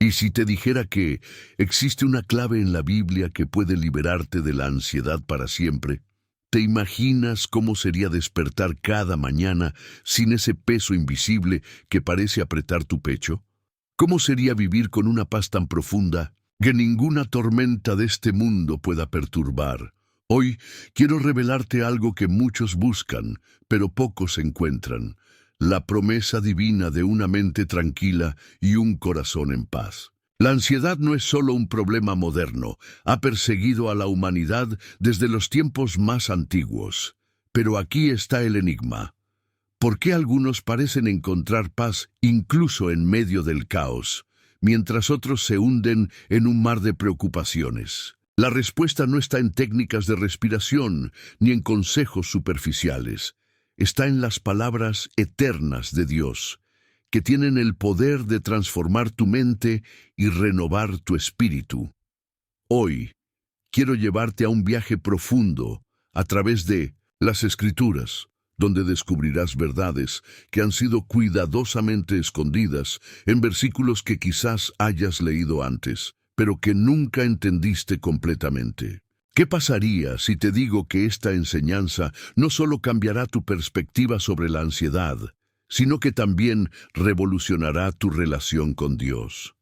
Y si te dijera que existe una clave en la Biblia que puede liberarte de la ansiedad para siempre, ¿te imaginas cómo sería despertar cada mañana sin ese peso invisible que parece apretar tu pecho? ¿Cómo sería vivir con una paz tan profunda que ninguna tormenta de este mundo pueda perturbar? Hoy quiero revelarte algo que muchos buscan, pero pocos encuentran: la promesa divina de una mente tranquila y un corazón en paz. La ansiedad no es solo un problema moderno, ha perseguido a la humanidad desde los tiempos más antiguos. Pero aquí está el enigma. ¿Por qué algunos parecen encontrar paz incluso en medio del caos, mientras otros se hunden en un mar de preocupaciones? La respuesta no está en técnicas de respiración ni en consejos superficiales. Está en las palabras eternas de Dios, que tienen el poder de transformar tu mente y renovar tu espíritu. Hoy quiero llevarte a un viaje profundo a través de las Escrituras, donde descubrirás verdades que han sido cuidadosamente escondidas en versículos que quizás hayas leído antes, pero que nunca entendiste completamente. ¿Qué pasaría si te digo que esta enseñanza no solo cambiará tu perspectiva sobre la ansiedad, sino que también revolucionará tu relación con Dios?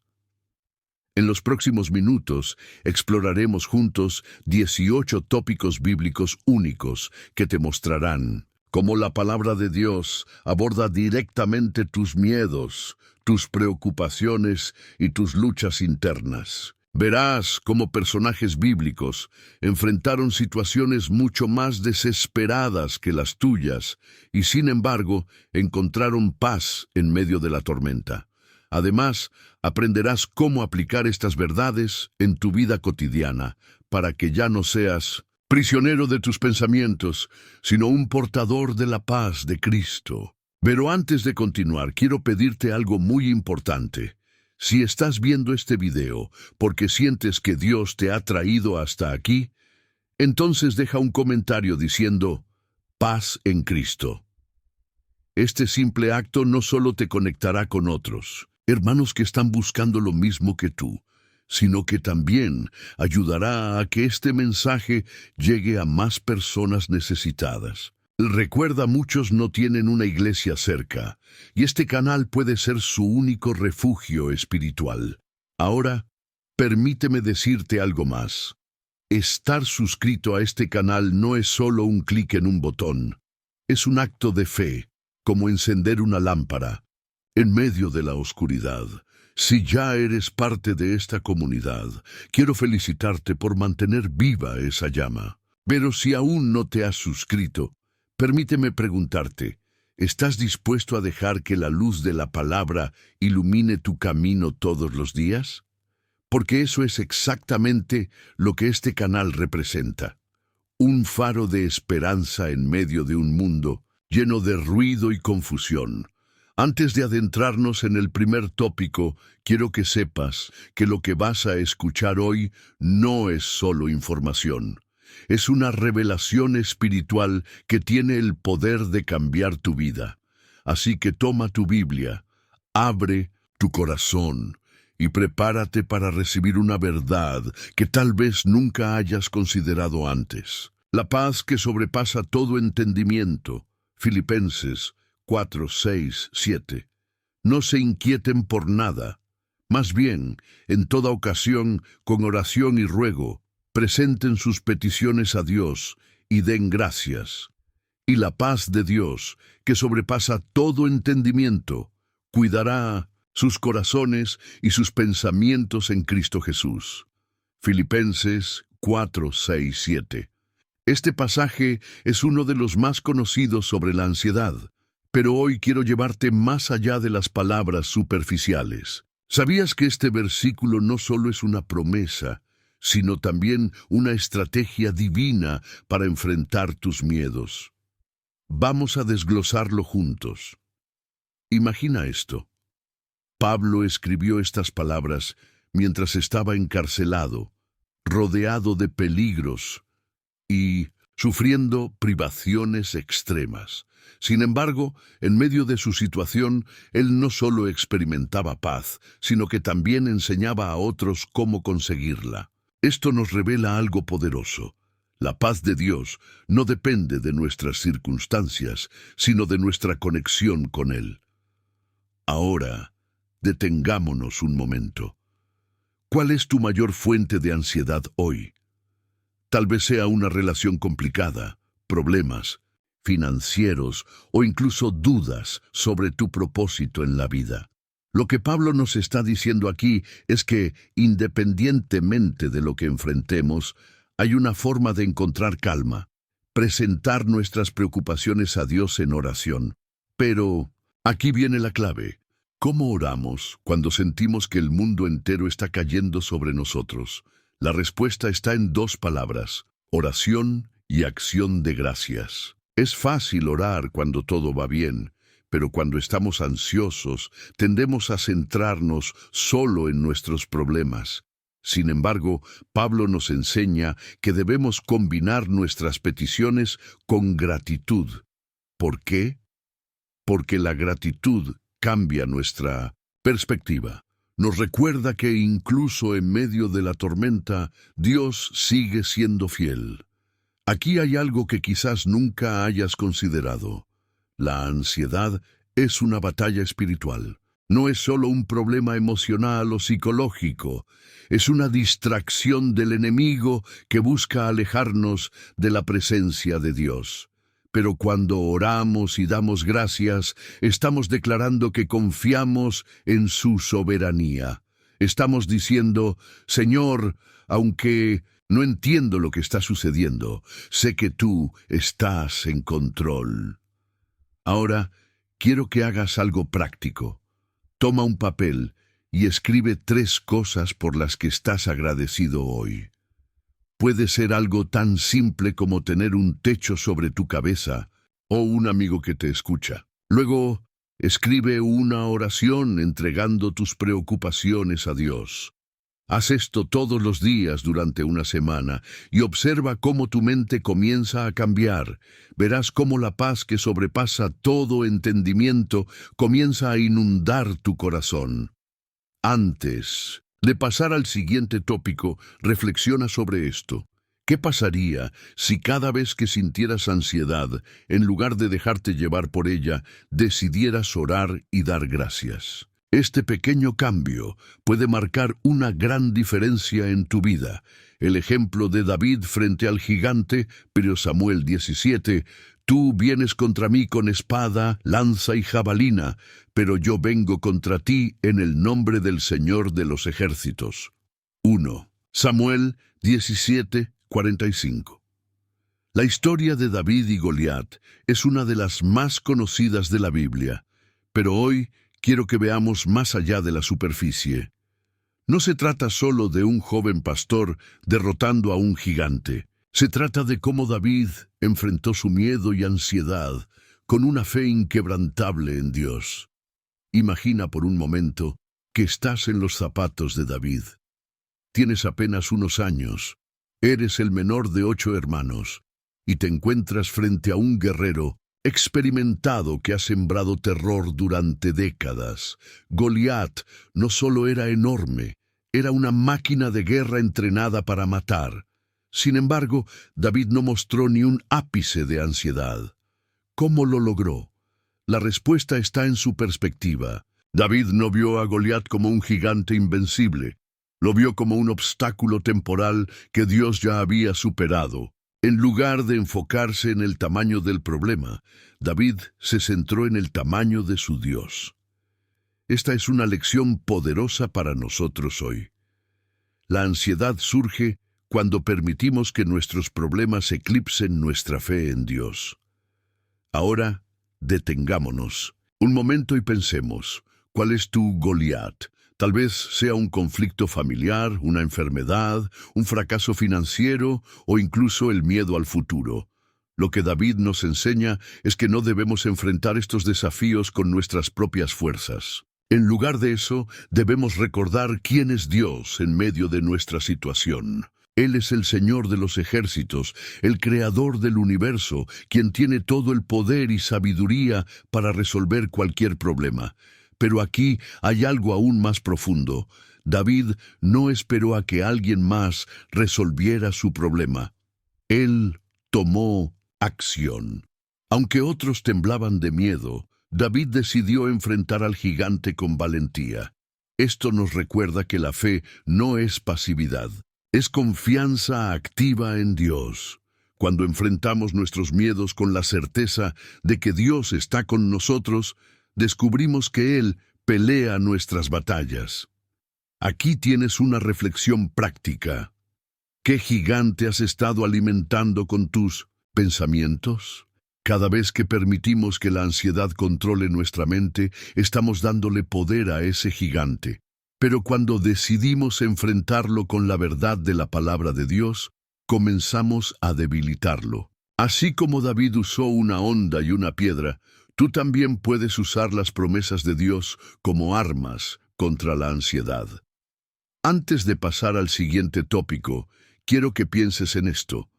En los próximos minutos exploraremos juntos 18 tópicos bíblicos únicos que te mostrarán cómo la palabra de Dios aborda directamente tus miedos, tus preocupaciones y tus luchas internas. Verás cómo personajes bíblicos enfrentaron situaciones mucho más desesperadas que las tuyas y, sin embargo, encontraron paz en medio de la tormenta. Además, aprenderás cómo aplicar estas verdades en tu vida cotidiana para que ya no seas prisionero de tus pensamientos, sino un portador de la paz de Cristo. Pero antes de continuar, quiero pedirte algo muy importante. Si estás viendo este video porque sientes que Dios te ha traído hasta aquí, entonces deja un comentario diciendo paz en Cristo. Este simple acto no solo te conectará con otros, hermanos que están buscando lo mismo que tú, sino que también ayudará a que este mensaje llegue a más personas necesitadas. Recuerda, muchos no tienen una iglesia cerca, y este canal puede ser su único refugio espiritual. Ahora, permíteme decirte algo más. Estar suscrito a este canal no es solo un clic en un botón. Es un acto de fe, como encender una lámpara en medio de la oscuridad. Si ya eres parte de esta comunidad, quiero felicitarte por mantener viva esa llama. Pero si aún no te has suscrito, permíteme preguntarte, ¿estás dispuesto a dejar que la luz de la palabra ilumine tu camino todos los días? Porque eso es exactamente lo que este canal representa. Un faro de esperanza en medio de un mundo lleno de ruido y confusión. Antes de adentrarnos en el primer tópico, quiero que sepas que lo que vas a escuchar hoy no es solo información. Es una revelación espiritual que tiene el poder de cambiar tu vida. Así que toma tu Biblia, abre tu corazón y prepárate para recibir una verdad que tal vez nunca hayas considerado antes. La paz que sobrepasa todo entendimiento. Filipenses 4, 6, 7. No se inquieten por nada. Más bien, en toda ocasión, con oración y ruego, presenten sus peticiones a Dios y den gracias. Y la paz de Dios, que sobrepasa todo entendimiento, cuidará sus corazones y sus pensamientos en Cristo Jesús. Filipenses 4, 6, 7. Este pasaje es uno de los más conocidos sobre la ansiedad, pero hoy quiero llevarte más allá de las palabras superficiales. ¿Sabías que este versículo no solo es una promesa, sino también una estrategia divina para enfrentar tus miedos? Vamos a desglosarlo juntos. Imagina esto. Pablo escribió estas palabras mientras estaba encarcelado, rodeado de peligros y sufriendo privaciones extremas. Sin embargo, en medio de su situación, él no solo experimentaba paz, sino que también enseñaba a otros cómo conseguirla. Esto nos revela algo poderoso. La paz de Dios no depende de nuestras circunstancias, sino de nuestra conexión con Él. Ahora, detengámonos un momento. ¿Cuál es tu mayor fuente de ansiedad hoy? Tal vez sea una relación complicada, problemas financieros o incluso dudas sobre tu propósito en la vida. Lo que Pablo nos está diciendo aquí es que, independientemente de lo que enfrentemos, hay una forma de encontrar calma, presentar nuestras preocupaciones a Dios en oración. Pero aquí viene la clave. ¿Cómo oramos cuando sentimos que el mundo entero está cayendo sobre nosotros? La respuesta está en dos palabras: oración y acción de gracias. Es fácil orar cuando todo va bien, pero cuando estamos ansiosos, tendemos a centrarnos solo en nuestros problemas. Sin embargo, Pablo nos enseña que debemos combinar nuestras peticiones con gratitud. ¿Por qué? Porque la gratitud cambia nuestra perspectiva. Nos recuerda que incluso en medio de la tormenta, Dios sigue siendo fiel. Aquí hay algo que quizás nunca hayas considerado. La ansiedad es una batalla espiritual. No es solo un problema emocional o psicológico, es una distracción del enemigo que busca alejarnos de la presencia de Dios. Pero cuando oramos y damos gracias, estamos declarando que confiamos en su soberanía. Estamos diciendo: Señor, aunque no entiendo lo que está sucediendo, sé que tú estás en control. Ahora, quiero que hagas algo práctico. Toma un papel y escribe 3 cosas por las que estás agradecido hoy. Puede ser algo tan simple como tener un techo sobre tu cabeza o un amigo que te escucha. Luego, escribe una oración entregando tus preocupaciones a Dios. Haz esto todos los días durante una semana y observa cómo tu mente comienza a cambiar. Verás cómo la paz que sobrepasa todo entendimiento comienza a inundar tu corazón. Antes de pasar al siguiente tópico, reflexiona sobre esto. ¿Qué pasaría si cada vez que sintieras ansiedad, en lugar de dejarte llevar por ella, decidieras orar y dar gracias? Este pequeño cambio puede marcar una gran diferencia en tu vida. El ejemplo de David frente al gigante, 1 Samuel 17, tú vienes contra mí con espada, lanza y jabalina, pero yo vengo contra ti en el nombre del Señor de los ejércitos. 1 Samuel 17, 45. La historia de David y Goliat es una de las más conocidas de la Biblia, pero hoy quiero que veamos más allá de la superficie. No se trata solo de un joven pastor derrotando a un gigante. Se trata de cómo David enfrentó su miedo y ansiedad con una fe inquebrantable en Dios. Imagina por un momento que estás en los zapatos de David. Tienes apenas unos años, eres el menor de 8 hermanos, y te encuentras frente a un guerrero experimentado que ha sembrado terror durante décadas. Goliat no solo era enorme, era una máquina de guerra entrenada para matar. Sin embargo, David no mostró ni un ápice de ansiedad. ¿Cómo lo logró? La respuesta está en su perspectiva. David no vio a Goliat como un gigante invencible. Lo vio como un obstáculo temporal que Dios ya había superado. En lugar de enfocarse en el tamaño del problema, David se centró en el tamaño de su Dios. Esta es una lección poderosa para nosotros hoy. La ansiedad surge cuando permitimos que nuestros problemas eclipsen nuestra fe en Dios. Ahora, detengámonos un momento y pensemos, ¿cuál es tu Goliat? Tal vez sea un conflicto familiar, una enfermedad, un fracaso financiero o incluso el miedo al futuro. Lo que David nos enseña es que no debemos enfrentar estos desafíos con nuestras propias fuerzas. En lugar de eso, debemos recordar quién es Dios en medio de nuestra situación. Él es el Señor de los ejércitos, el Creador del universo, quien tiene todo el poder y sabiduría para resolver cualquier problema. Pero aquí hay algo aún más profundo. David no esperó a que alguien más resolviera su problema. Él tomó acción. Aunque otros temblaban de miedo, David decidió enfrentar al gigante con valentía. Esto nos recuerda que la fe no es pasividad. Es confianza activa en Dios. Cuando enfrentamos nuestros miedos con la certeza de que Dios está con nosotros, descubrimos que Él pelea nuestras batallas. Aquí tienes una reflexión práctica. ¿Qué gigante has estado alimentando con tus pensamientos? Cada vez que permitimos que la ansiedad controle nuestra mente, estamos dándole poder a ese gigante. Pero cuando decidimos enfrentarlo con la verdad de la palabra de Dios, comenzamos a debilitarlo. Así como David usó una honda y una piedra, tú también puedes usar las promesas de Dios como armas contra la ansiedad. Antes de pasar al siguiente tópico, quiero que pienses en esto.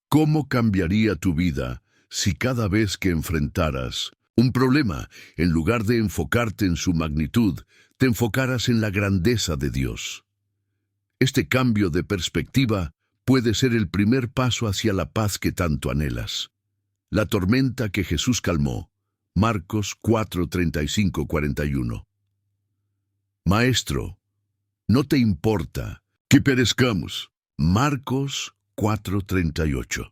¿Cómo cambiaría tu vida si cada vez que enfrentaras un problema, en lugar de enfocarte en su magnitud, te enfocaras en la grandeza de Dios? Este cambio de perspectiva puede ser el primer paso hacia la paz que tanto anhelas. La tormenta que Jesús calmó. Marcos 4:35-41. Maestro, ¿no te importa que perezcamos? Marcos 4:38.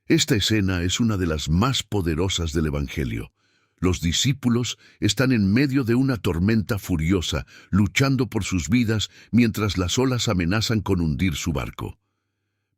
Esta escena es una de las más poderosas del Evangelio. Los discípulos están en medio de una tormenta furiosa, luchando por sus vidas mientras las olas amenazan con hundir su barco.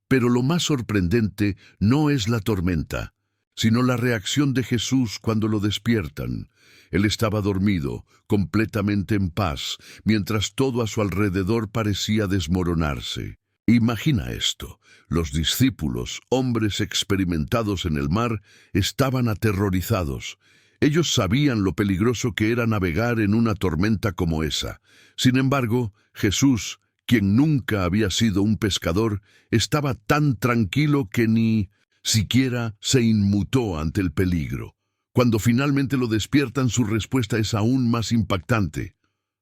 Pero lo más sorprendente no es la tormenta, sino la reacción de Jesús cuando lo despiertan. Él estaba dormido, completamente en paz, mientras todo a su alrededor parecía desmoronarse. Imagina esto. Los discípulos, hombres experimentados en el mar, estaban aterrorizados. Ellos sabían lo peligroso que era navegar en una tormenta como esa. Sin embargo, Jesús, quien nunca había sido un pescador, estaba tan tranquilo que ni siquiera se inmutó ante el peligro. Cuando finalmente lo despiertan, su respuesta es aún más impactante.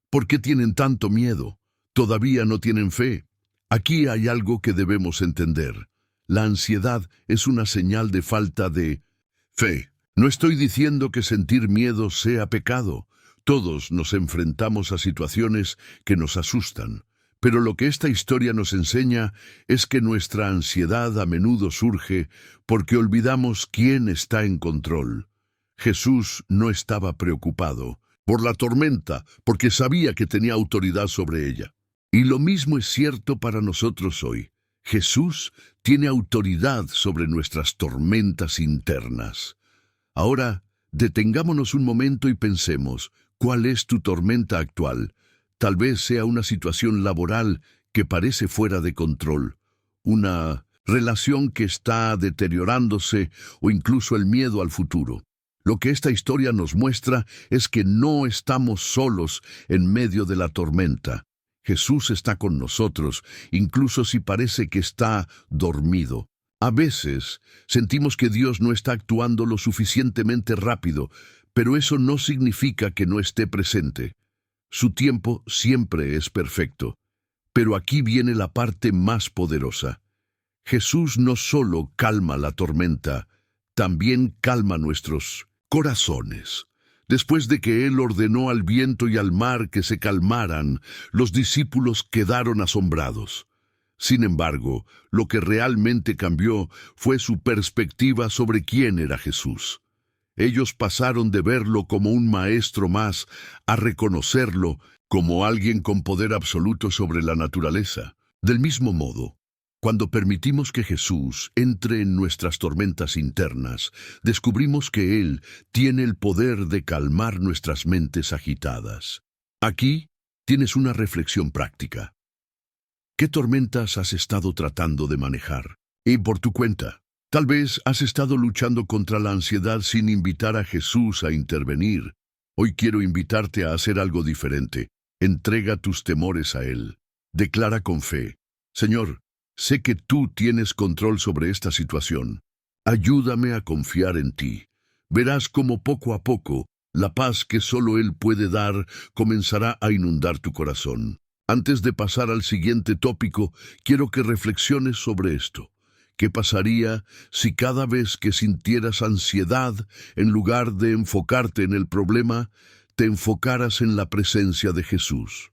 ¿Por qué tienen tanto miedo? ¿Todavía no tienen fe? Aquí hay algo que debemos entender. La ansiedad es una señal de falta de fe. No estoy diciendo que sentir miedo sea pecado. Todos nos enfrentamos a situaciones que nos asustan. Pero lo que esta historia nos enseña es que nuestra ansiedad a menudo surge porque olvidamos quién está en control. Jesús no estaba preocupado por la tormenta porque sabía que tenía autoridad sobre ella. Y lo mismo es cierto para nosotros hoy. Jesús tiene autoridad sobre nuestras tormentas internas. Ahora, detengámonos un momento y pensemos, ¿cuál es tu tormenta actual? Tal vez sea una situación laboral que parece fuera de control, una relación que está deteriorándose o incluso el miedo al futuro. Lo que esta historia nos muestra es que no estamos solos en medio de la tormenta. Jesús está con nosotros, incluso si parece que está dormido. A veces sentimos que Dios no está actuando lo suficientemente rápido, pero eso no significa que no esté presente. Su tiempo siempre es perfecto. Pero aquí viene la parte más poderosa. Jesús no solo calma la tormenta, también calma nuestros corazones. Después de que Él ordenó al viento y al mar que se calmaran, los discípulos quedaron asombrados. Sin embargo, lo que realmente cambió fue su perspectiva sobre quién era Jesús. Ellos pasaron de verlo como un maestro más a reconocerlo como alguien con poder absoluto sobre la naturaleza. Del mismo modo, cuando permitimos que Jesús entre en nuestras tormentas internas, descubrimos que Él tiene el poder de calmar nuestras mentes agitadas. Aquí tienes una reflexión práctica. ¿Qué tormentas has estado tratando de manejar? Y por tu cuenta. Tal vez has estado luchando contra la ansiedad sin invitar a Jesús a intervenir. Hoy quiero invitarte a hacer algo diferente. Entrega tus temores a Él. Declara con fe: Señor, Sé que tú tienes control sobre esta situación. Ayúdame a confiar en ti. Verás cómo poco a poco la paz que solo Él puede dar comenzará a inundar tu corazón. Antes de pasar al siguiente tópico, quiero que reflexiones sobre esto. ¿Qué pasaría si cada vez que sintieras ansiedad, en lugar de enfocarte en el problema, te enfocaras en la presencia de Jesús?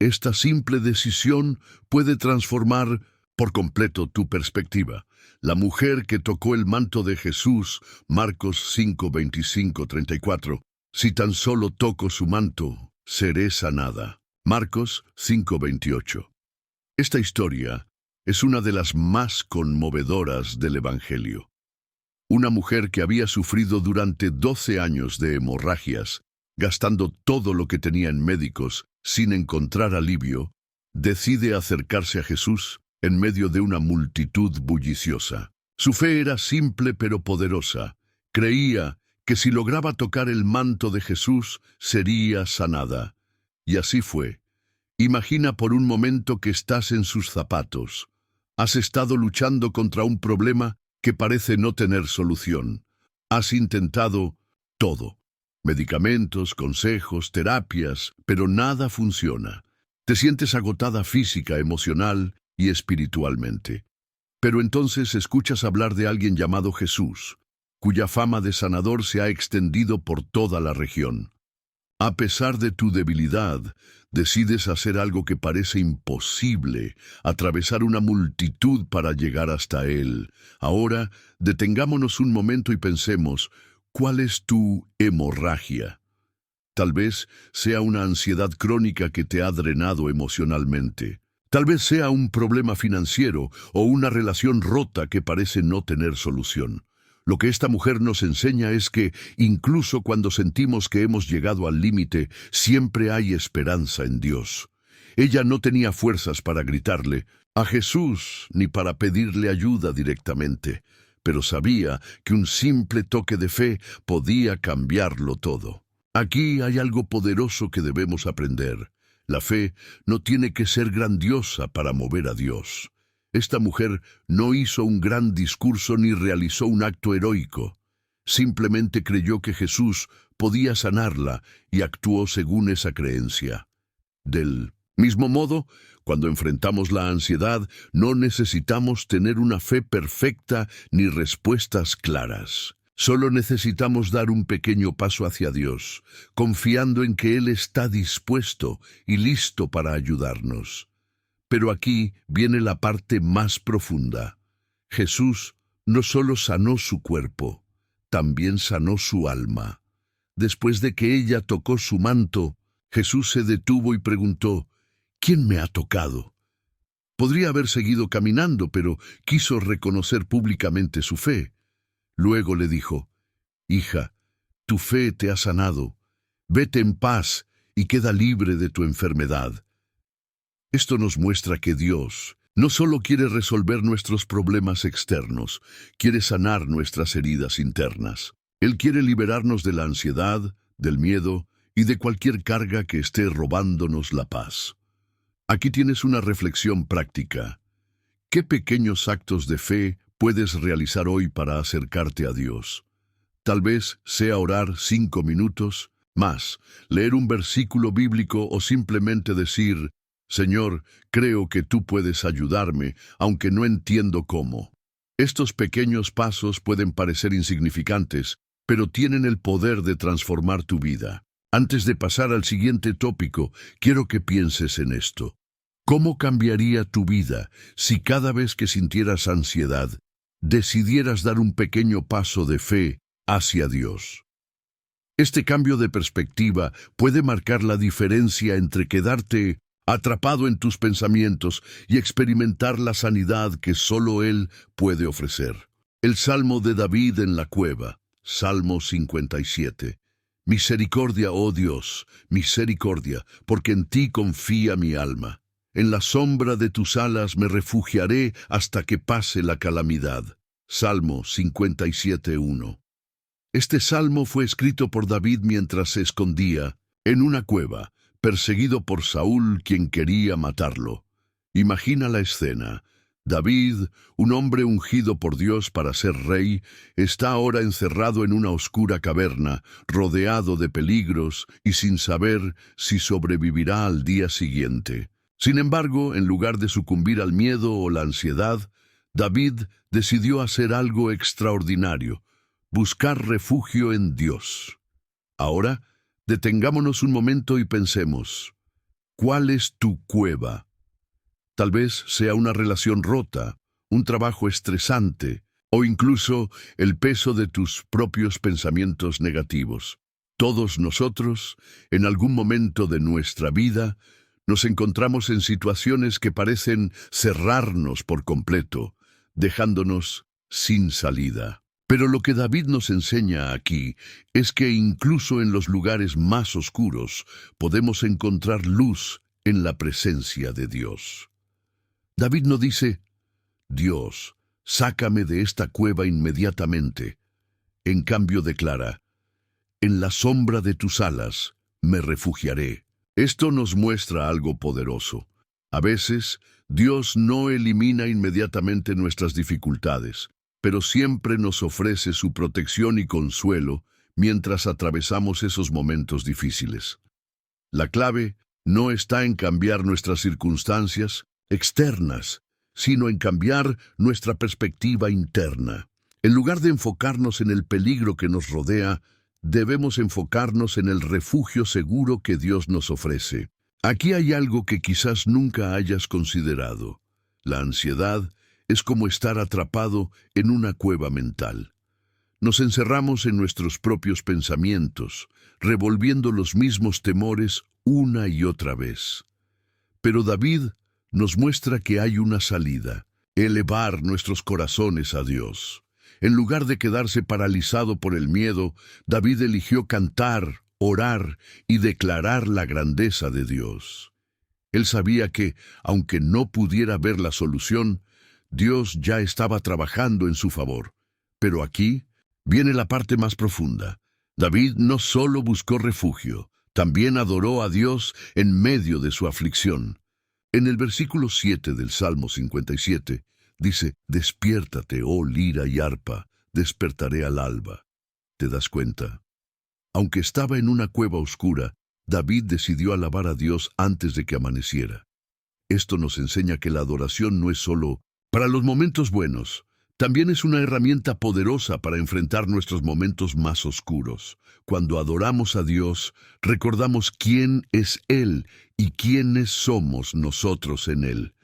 Esta simple decisión puede transformar por completo tu perspectiva. La mujer que tocó el manto de Jesús, Marcos 5, 25, 34. Si tan solo toco su manto, seré sanada. Marcos 5, 28. Esta historia es una de las más conmovedoras del Evangelio. Una mujer que había sufrido durante 12 años de hemorragias, gastando todo lo que tenía en médicos sin encontrar alivio, decide acercarse a Jesús en medio de una multitud bulliciosa. Su fe era simple pero poderosa. Creía que si lograba tocar el manto de Jesús, sería sanada. Y así fue. Imagina por un momento que estás en sus zapatos. Has estado luchando contra un problema que parece no tener solución. Has intentado todo. Medicamentos, consejos, terapias, pero nada funciona. Te sientes agotada física, emocional y espiritualmente. Pero entonces escuchas hablar de alguien llamado Jesús, cuya fama de sanador se ha extendido por toda la región. A pesar de tu debilidad, decides hacer algo que parece imposible, atravesar una multitud para llegar hasta Él. Ahora, detengámonos un momento y pensemos, ¿cuál es tu hemorragia? Tal vez sea una ansiedad crónica que te ha drenado emocionalmente. Tal vez sea un problema financiero o una relación rota que parece no tener solución. Lo que esta mujer nos enseña es que, incluso cuando sentimos que hemos llegado al límite, siempre hay esperanza en Dios. Ella no tenía fuerzas para gritarle a Jesús ni para pedirle ayuda directamente, pero sabía que un simple toque de fe podía cambiarlo todo. Aquí hay algo poderoso que debemos aprender. La fe no tiene que ser grandiosa para mover a Dios. Esta mujer no hizo un gran discurso ni realizó un acto heroico. Simplemente creyó que Jesús podía sanarla y actuó según esa creencia. Del mismo modo, cuando enfrentamos la ansiedad, no necesitamos tener una fe perfecta ni respuestas claras. Solo necesitamos dar un pequeño paso hacia Dios, confiando en que Él está dispuesto y listo para ayudarnos. Pero aquí viene la parte más profunda. Jesús no solo sanó su cuerpo, también sanó su alma. Después de que ella tocó su manto, Jesús se detuvo y preguntó, ¿quién me ha tocado? Podría haber seguido caminando, pero quiso reconocer públicamente su fe. Luego le dijo, hija, tu fe te ha sanado. Vete en paz y queda libre de tu enfermedad. Esto nos muestra que Dios no solo quiere resolver nuestros problemas externos, quiere sanar nuestras heridas internas. Él quiere liberarnos de la ansiedad, del miedo y de cualquier carga que esté robándonos la paz. Aquí tienes una reflexión práctica. ¿Qué pequeños actos de fe puedes realizar hoy para acercarte a Dios? Tal vez sea orar 5 minutos, más, leer un versículo bíblico o simplemente decir, Señor, creo que tú puedes ayudarme, aunque no entiendo cómo. Estos pequeños pasos pueden parecer insignificantes, pero tienen el poder de transformar tu vida. Antes de pasar al siguiente tópico, quiero que pienses en esto. ¿Cómo cambiaría tu vida si cada vez que sintieras ansiedad, decidieras dar un pequeño paso de fe hacia Dios? Este cambio de perspectiva puede marcar la diferencia entre quedarte atrapado en tus pensamientos y experimentar la sanidad que solo Él puede ofrecer. El Salmo de David en la cueva, Salmo 57. Misericordia, oh Dios, misericordia, porque en ti confía mi alma. En la sombra de tus alas me refugiaré hasta que pase la calamidad. Salmo 57:1. Este salmo fue escrito por David mientras se escondía en una cueva, perseguido por Saúl, quien quería matarlo. Imagina la escena. David, un hombre ungido por Dios para ser rey, está ahora encerrado en una oscura caverna, rodeado de peligros y sin saber si sobrevivirá al día siguiente. Sin embargo, en lugar de sucumbir al miedo o la ansiedad, David decidió hacer algo extraordinario: buscar refugio en Dios. Ahora, detengámonos un momento y pensemos, ¿cuál es tu cueva? Tal vez sea una relación rota, un trabajo estresante o incluso el peso de tus propios pensamientos negativos. Todos nosotros, en algún momento de nuestra vida, nos encontramos en situaciones que parecen cerrarnos por completo, dejándonos sin salida. Pero lo que David nos enseña aquí es que incluso en los lugares más oscuros podemos encontrar luz en la presencia de Dios. David no dice, Dios, sácame de esta cueva inmediatamente. En cambio declara, en la sombra de tus alas me refugiaré. Esto nos muestra algo poderoso. A veces, Dios no elimina inmediatamente nuestras dificultades, pero siempre nos ofrece su protección y consuelo mientras atravesamos esos momentos difíciles. La clave no está en cambiar nuestras circunstancias externas, sino en cambiar nuestra perspectiva interna. En lugar de enfocarnos en el peligro que nos rodea, debemos enfocarnos en el refugio seguro que Dios nos ofrece. Aquí hay algo que quizás nunca hayas considerado. La ansiedad es como estar atrapado en una cueva mental. Nos encerramos en nuestros propios pensamientos, revolviendo los mismos temores una y otra vez. Pero David nos muestra que hay una salida: elevar nuestros corazones a Dios. En lugar de quedarse paralizado por el miedo, David eligió cantar, orar y declarar la grandeza de Dios. Él sabía que, aunque no pudiera ver la solución, Dios ya estaba trabajando en su favor. Pero aquí viene la parte más profunda. David no solo buscó refugio, también adoró a Dios en medio de su aflicción. En el versículo 7 del Salmo 57, dice, despiértate, oh lira y arpa, despertaré al alba. ¿Te das cuenta? Aunque estaba en una cueva oscura, David decidió alabar a Dios antes de que amaneciera. Esto nos enseña que la adoración no es solo para los momentos buenos, también es una herramienta poderosa para enfrentar nuestros momentos más oscuros. Cuando adoramos a Dios, recordamos quién es Él y quiénes somos nosotros en Él.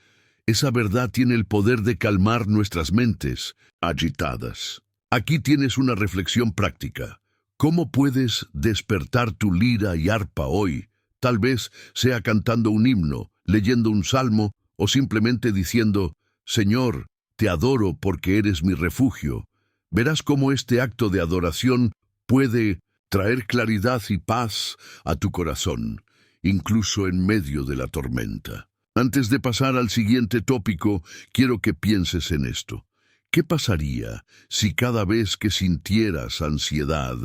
Esa verdad tiene el poder de calmar nuestras mentes agitadas. Aquí tienes una reflexión práctica. ¿Cómo puedes despertar tu lira y arpa hoy? Tal vez sea cantando un himno, leyendo un salmo o simplemente diciendo, Señor, te adoro porque eres mi refugio. Verás cómo este acto de adoración puede traer claridad y paz a tu corazón, incluso en medio de la tormenta. Antes de pasar al siguiente tópico, quiero que pienses en esto. ¿Qué pasaría si cada vez que sintieras ansiedad,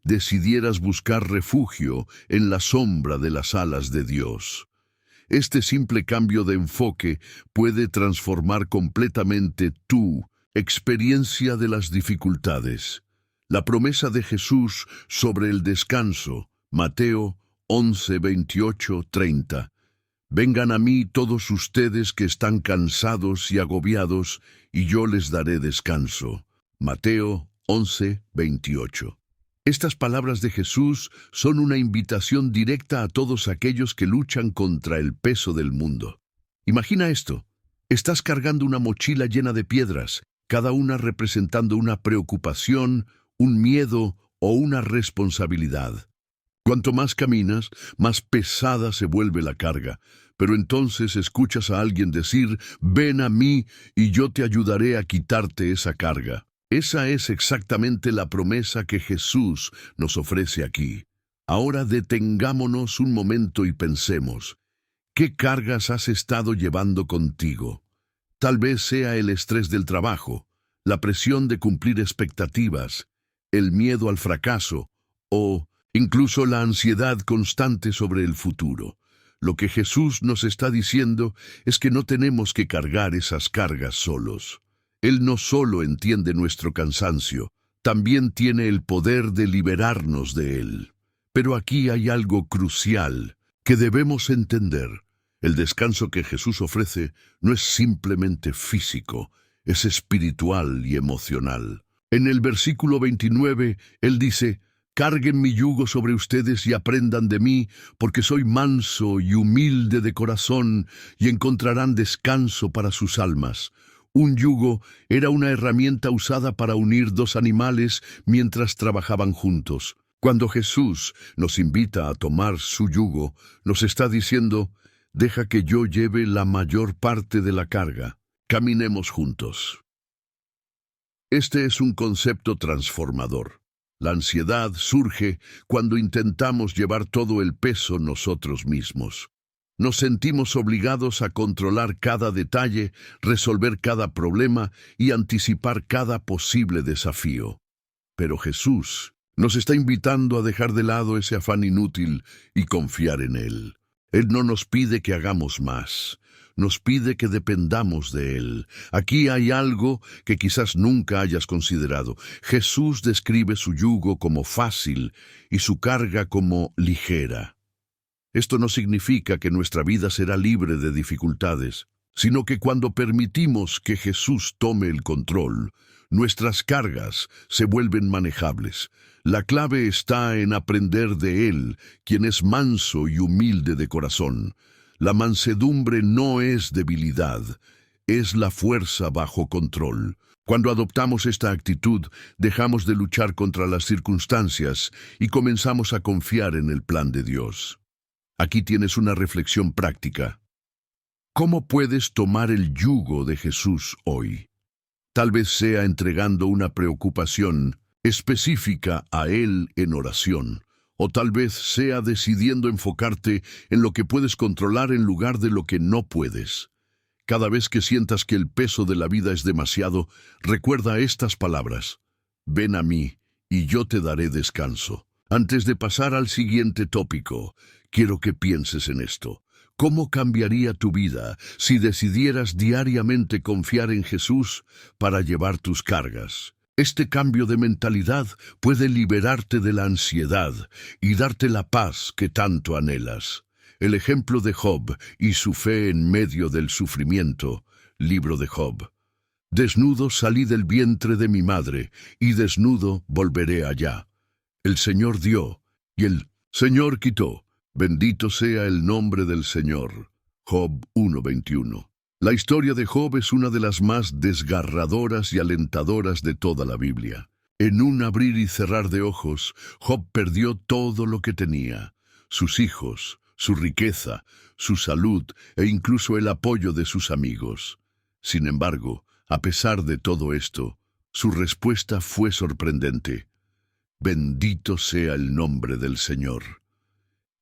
decidieras buscar refugio en la sombra de las alas de Dios? Este simple cambio de enfoque puede transformar completamente tu experiencia de las dificultades. La promesa de Jesús sobre el descanso, Mateo 11, 28, 30. Vengan a mí todos ustedes que están cansados y agobiados, y yo les daré descanso. Mateo 11, 28. Estas palabras de Jesús son una invitación directa a todos aquellos que luchan contra el peso del mundo. Imagina esto: estás cargando una mochila llena de piedras, cada una representando una preocupación, un miedo o una responsabilidad. Cuanto más caminas, más pesada se vuelve la carga, pero entonces escuchas a alguien decir, ven a mí y yo te ayudaré a quitarte esa carga. Esa es exactamente la promesa que Jesús nos ofrece aquí. Ahora detengámonos un momento y pensemos, ¿qué cargas has estado llevando contigo? Tal vez sea el estrés del trabajo, la presión de cumplir expectativas, el miedo al fracaso o incluso la ansiedad constante sobre el futuro. Lo que Jesús nos está diciendo es que no tenemos que cargar esas cargas solos. Él no solo entiende nuestro cansancio, también tiene el poder de liberarnos de él. Pero aquí hay algo crucial que debemos entender. El descanso que Jesús ofrece no es simplemente físico, es espiritual y emocional. En el versículo 29, Él dice: «Carguen mi yugo sobre ustedes y aprendan de mí, porque soy manso y humilde de corazón, y encontrarán descanso para sus almas». Un yugo era una herramienta usada para unir dos animales mientras trabajaban juntos. Cuando Jesús nos invita a tomar su yugo, nos está diciendo: «Deja que yo lleve la mayor parte de la carga. Caminemos juntos». Este es un concepto transformador. La ansiedad surge cuando intentamos llevar todo el peso nosotros mismos. Nos sentimos obligados a controlar cada detalle, resolver cada problema y anticipar cada posible desafío. Pero Jesús nos está invitando a dejar de lado ese afán inútil y confiar en Él. Él no nos pide que hagamos más, nos pide que dependamos de Él. Aquí hay algo que quizás nunca hayas considerado. Jesús describe su yugo como fácil y su carga como ligera. Esto no significa que nuestra vida será libre de dificultades, sino que cuando permitimos que Jesús tome el control, nuestras cargas se vuelven manejables. La clave está en aprender de Él, quien es manso y humilde de corazón. La mansedumbre no es debilidad, es la fuerza bajo control. Cuando adoptamos esta actitud, dejamos de luchar contra las circunstancias y comenzamos a confiar en el plan de Dios. Aquí tienes una reflexión práctica. ¿Cómo puedes tomar el yugo de Jesús hoy? Tal vez sea entregando una preocupación específica a Él en oración, o tal vez sea decidiendo enfocarte en lo que puedes controlar en lugar de lo que no puedes. Cada vez que sientas que el peso de la vida es demasiado, recuerda estas palabras: «Ven a mí, y yo te daré descanso». Antes de pasar al siguiente tópico, quiero que pienses en esto. ¿Cómo cambiaría tu vida si decidieras diariamente confiar en Jesús para llevar tus cargas? Este cambio de mentalidad puede liberarte de la ansiedad y darte la paz que tanto anhelas. El ejemplo de Job y su fe en medio del sufrimiento. Libro de Job. «Desnudo salí del vientre de mi madre, y desnudo volveré allá. El Señor dio, y el Señor quitó. Bendito sea el nombre del Señor». Job 1:21. La historia de Job es una de las más desgarradoras y alentadoras de toda la Biblia. En un abrir y cerrar de ojos, Job perdió todo lo que tenía: sus hijos, su riqueza, su salud e incluso el apoyo de sus amigos. Sin embargo, a pesar de todo esto, su respuesta fue sorprendente: «Bendito sea el nombre del Señor».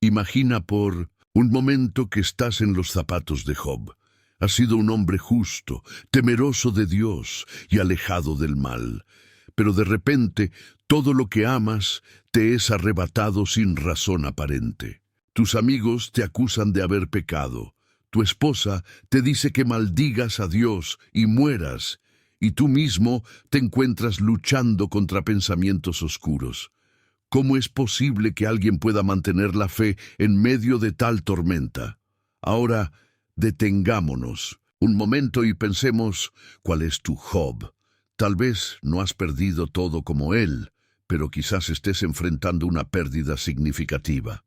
Imagina por un momento que estás en los zapatos de Job. Has sido un hombre justo, temeroso de Dios y alejado del mal. Pero de repente, todo lo que amas te es arrebatado sin razón aparente. Tus amigos te acusan de haber pecado. Tu esposa te dice que maldigas a Dios y mueras, y tú mismo te encuentras luchando contra pensamientos oscuros. ¿Cómo es posible que alguien pueda mantener la fe en medio de tal tormenta? Ahora, detengámonos un momento y pensemos: ¿cuál es tu Job? Tal vez no has perdido todo como él, pero quizás estés enfrentando una pérdida significativa.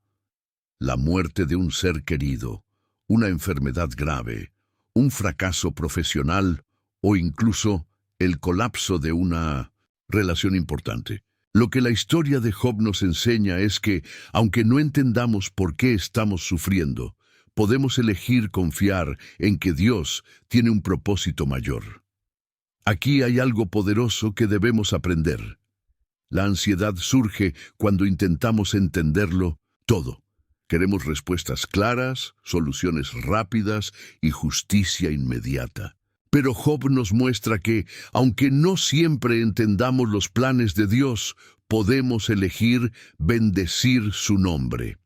La muerte de un ser querido, una enfermedad grave, un fracaso profesional o incluso el colapso de una relación importante. Lo que la historia de Job nos enseña es que, aunque no entendamos por qué estamos sufriendo, podemos elegir confiar en que Dios tiene un propósito mayor. Aquí hay algo poderoso que debemos aprender. La ansiedad surge cuando intentamos entenderlo todo. Queremos respuestas claras, soluciones rápidas y justicia inmediata. Pero Job nos muestra que, aunque no siempre entendamos los planes de Dios, podemos elegir bendecir su nombre.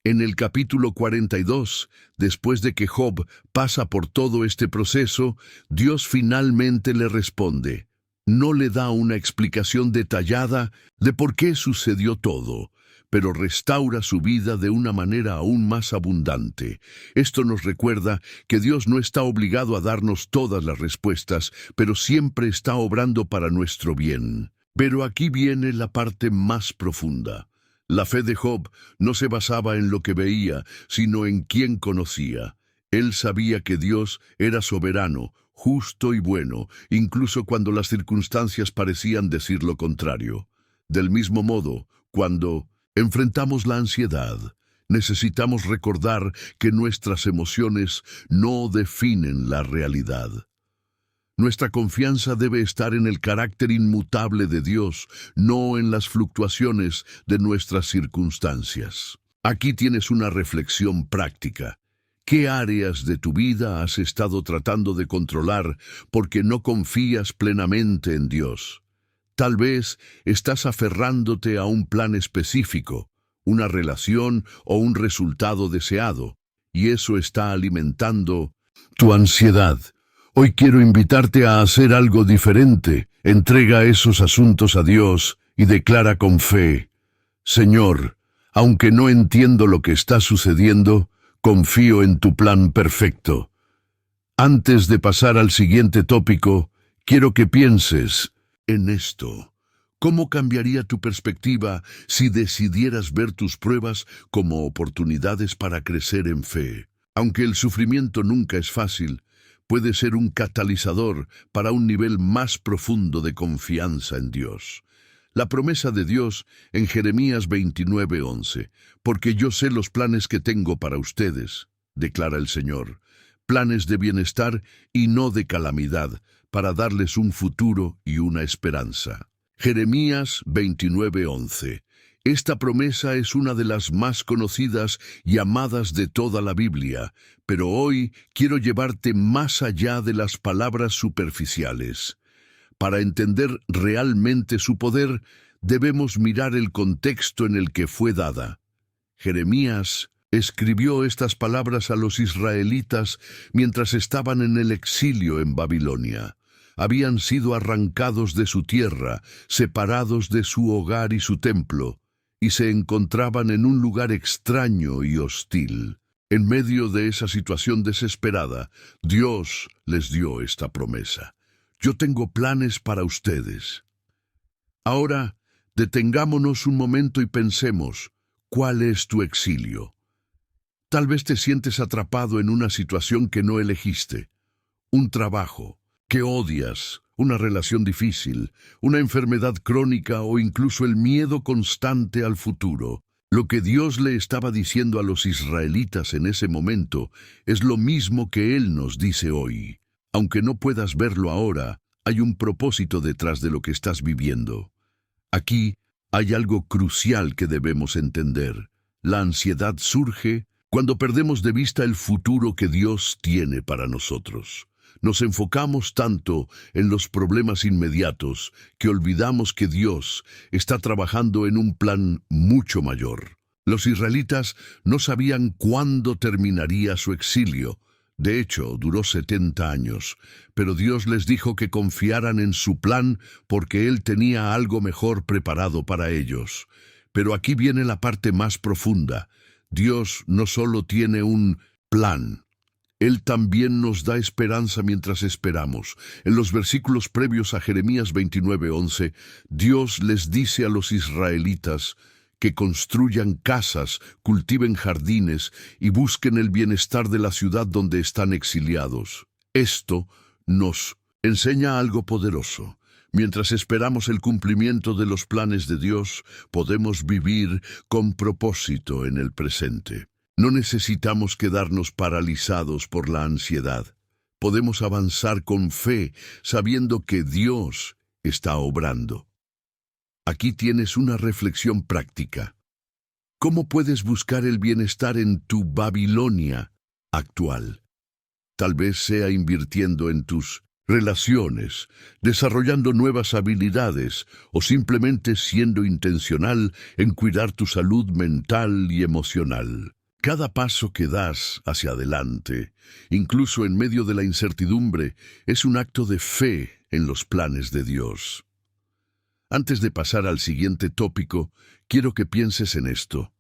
En el capítulo 42, después de que Job pasa por todo este proceso, Dios finalmente le responde. No le da una explicación detallada de por qué sucedió todo, pero restaura su vida de una manera aún más abundante. Esto nos recuerda que Dios no está obligado a darnos todas las respuestas, pero siempre está obrando para nuestro bien. Pero aquí viene la parte más profunda. La fe de Job no se basaba en lo que veía, sino en quién conocía. Él sabía que Dios era soberano, justo y bueno, incluso cuando las circunstancias parecían decir lo contrario. Del mismo modo, cuando enfrentamos la ansiedad, necesitamos recordar que nuestras emociones no definen la realidad. Nuestra confianza debe estar en el carácter inmutable de Dios, no en las fluctuaciones de nuestras circunstancias. Aquí tienes una reflexión práctica. ¿Qué áreas de tu vida has estado tratando de controlar porque no confías plenamente en Dios? Tal vez estás aferrándote a un plan específico, una relación o un resultado deseado, y eso está alimentando tu ansiedad. Hoy quiero invitarte a hacer algo diferente. Entrega esos asuntos a Dios y declara con fe: Señor, aunque no entiendo lo que está sucediendo, confío en tu plan perfecto. Antes de pasar al siguiente tópico, quiero que pienses en esto. ¿Cómo cambiaría tu perspectiva si decidieras ver tus pruebas como oportunidades para crecer en fe? Aunque el sufrimiento nunca es fácil, puede ser un catalizador para un nivel más profundo de confianza en Dios. La promesa de Dios en Jeremías 29:11, porque yo sé los planes que tengo para ustedes, declara el Señor, planes de bienestar y no de calamidad, para darles un futuro y una esperanza. Jeremías 29:11. Esta promesa es una de las más conocidas y amadas de toda la Biblia, pero hoy quiero llevarte más allá de las palabras superficiales. Para entender realmente su poder, debemos mirar el contexto en el que fue dada. Jeremías escribió estas palabras a los israelitas mientras estaban en el exilio en Babilonia. Habían sido arrancados de su tierra, separados de su hogar y su templo, y se encontraban en un lugar extraño y hostil. En medio de esa situación desesperada, Dios les dio esta promesa: yo tengo planes para ustedes. Ahora, detengámonos un momento y pensemos, ¿cuál es tu exilio? Tal vez te sientes atrapado en una situación que no elegiste, un trabajo que odias, una relación difícil, una enfermedad crónica o incluso el miedo constante al futuro. Lo que Dios le estaba diciendo a los israelitas en ese momento es lo mismo que Él nos dice hoy. Aunque no puedas verlo ahora, hay un propósito detrás de lo que estás viviendo. Aquí hay algo crucial que debemos entender. La ansiedad surge cuando perdemos de vista el futuro que Dios tiene para nosotros. Nos enfocamos tanto en los problemas inmediatos que olvidamos que Dios está trabajando en un plan mucho mayor. Los israelitas no sabían cuándo terminaría su exilio. De hecho, duró 70 años, pero Dios les dijo que confiaran en su plan porque Él tenía algo mejor preparado para ellos. Pero aquí viene la parte más profunda. Dios no solo tiene un plan, Él también nos da esperanza mientras esperamos. En los versículos previos a Jeremías 29:11, Dios les dice a los israelitas que construyan casas, cultiven jardines y busquen el bienestar de la ciudad donde están exiliados. Esto nos enseña algo poderoso. Mientras esperamos el cumplimiento de los planes de Dios, podemos vivir con propósito en el presente. No necesitamos quedarnos paralizados por la ansiedad. Podemos avanzar con fe, sabiendo que Dios está obrando. Aquí tienes una reflexión práctica. ¿Cómo puedes buscar el bienestar en tu Babilonia actual? Tal vez sea invirtiendo en tus relaciones, desarrollando nuevas habilidades o simplemente siendo intencional en cuidar tu salud mental y emocional. Cada paso que das hacia adelante, incluso en medio de la incertidumbre, es un acto de fe en los planes de Dios. Antes de pasar al siguiente tópico, quiero que pienses en esto.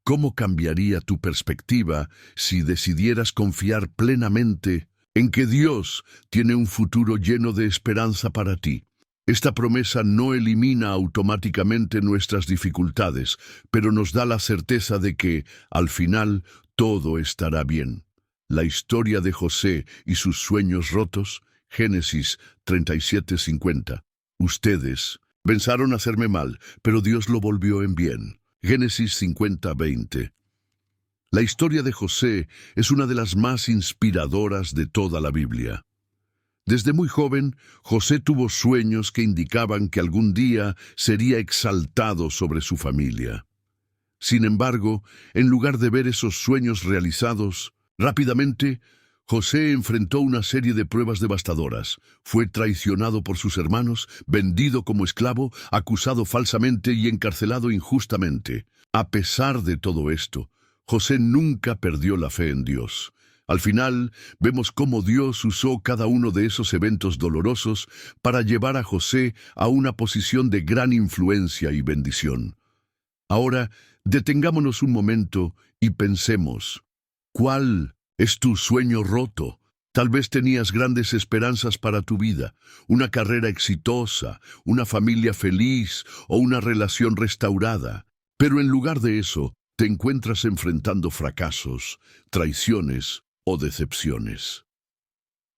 ¿Cómo cambiaría tu perspectiva si decidieras confiar plenamente en que Dios tiene un futuro lleno de esperanza para ti? Esta promesa no elimina automáticamente nuestras dificultades, pero nos da la certeza de que, al final, todo estará bien. La historia de José y sus sueños rotos, Génesis 37:50. Ustedes pensaron hacerme mal, pero Dios lo volvió en bien. Génesis 50:20. La historia de José es una de las más inspiradoras de toda la Biblia. Desde muy joven, José tuvo sueños que indicaban que algún día sería exaltado sobre su familia. Sin embargo, en lugar de ver esos sueños realizados, rápidamente, José enfrentó una serie de pruebas devastadoras. Fue traicionado por sus hermanos, vendido como esclavo, acusado falsamente y encarcelado injustamente. A pesar de todo esto, José nunca perdió la fe en Dios. Al final, vemos cómo Dios usó cada uno de esos eventos dolorosos para llevar a José a una posición de gran influencia y bendición. Ahora, detengámonos un momento y pensemos, ¿cuál es tu sueño roto? Tal vez tenías grandes esperanzas para tu vida, una carrera exitosa, una familia feliz o una relación restaurada. Pero en lugar de eso, te encuentras enfrentando fracasos, traiciones o decepciones.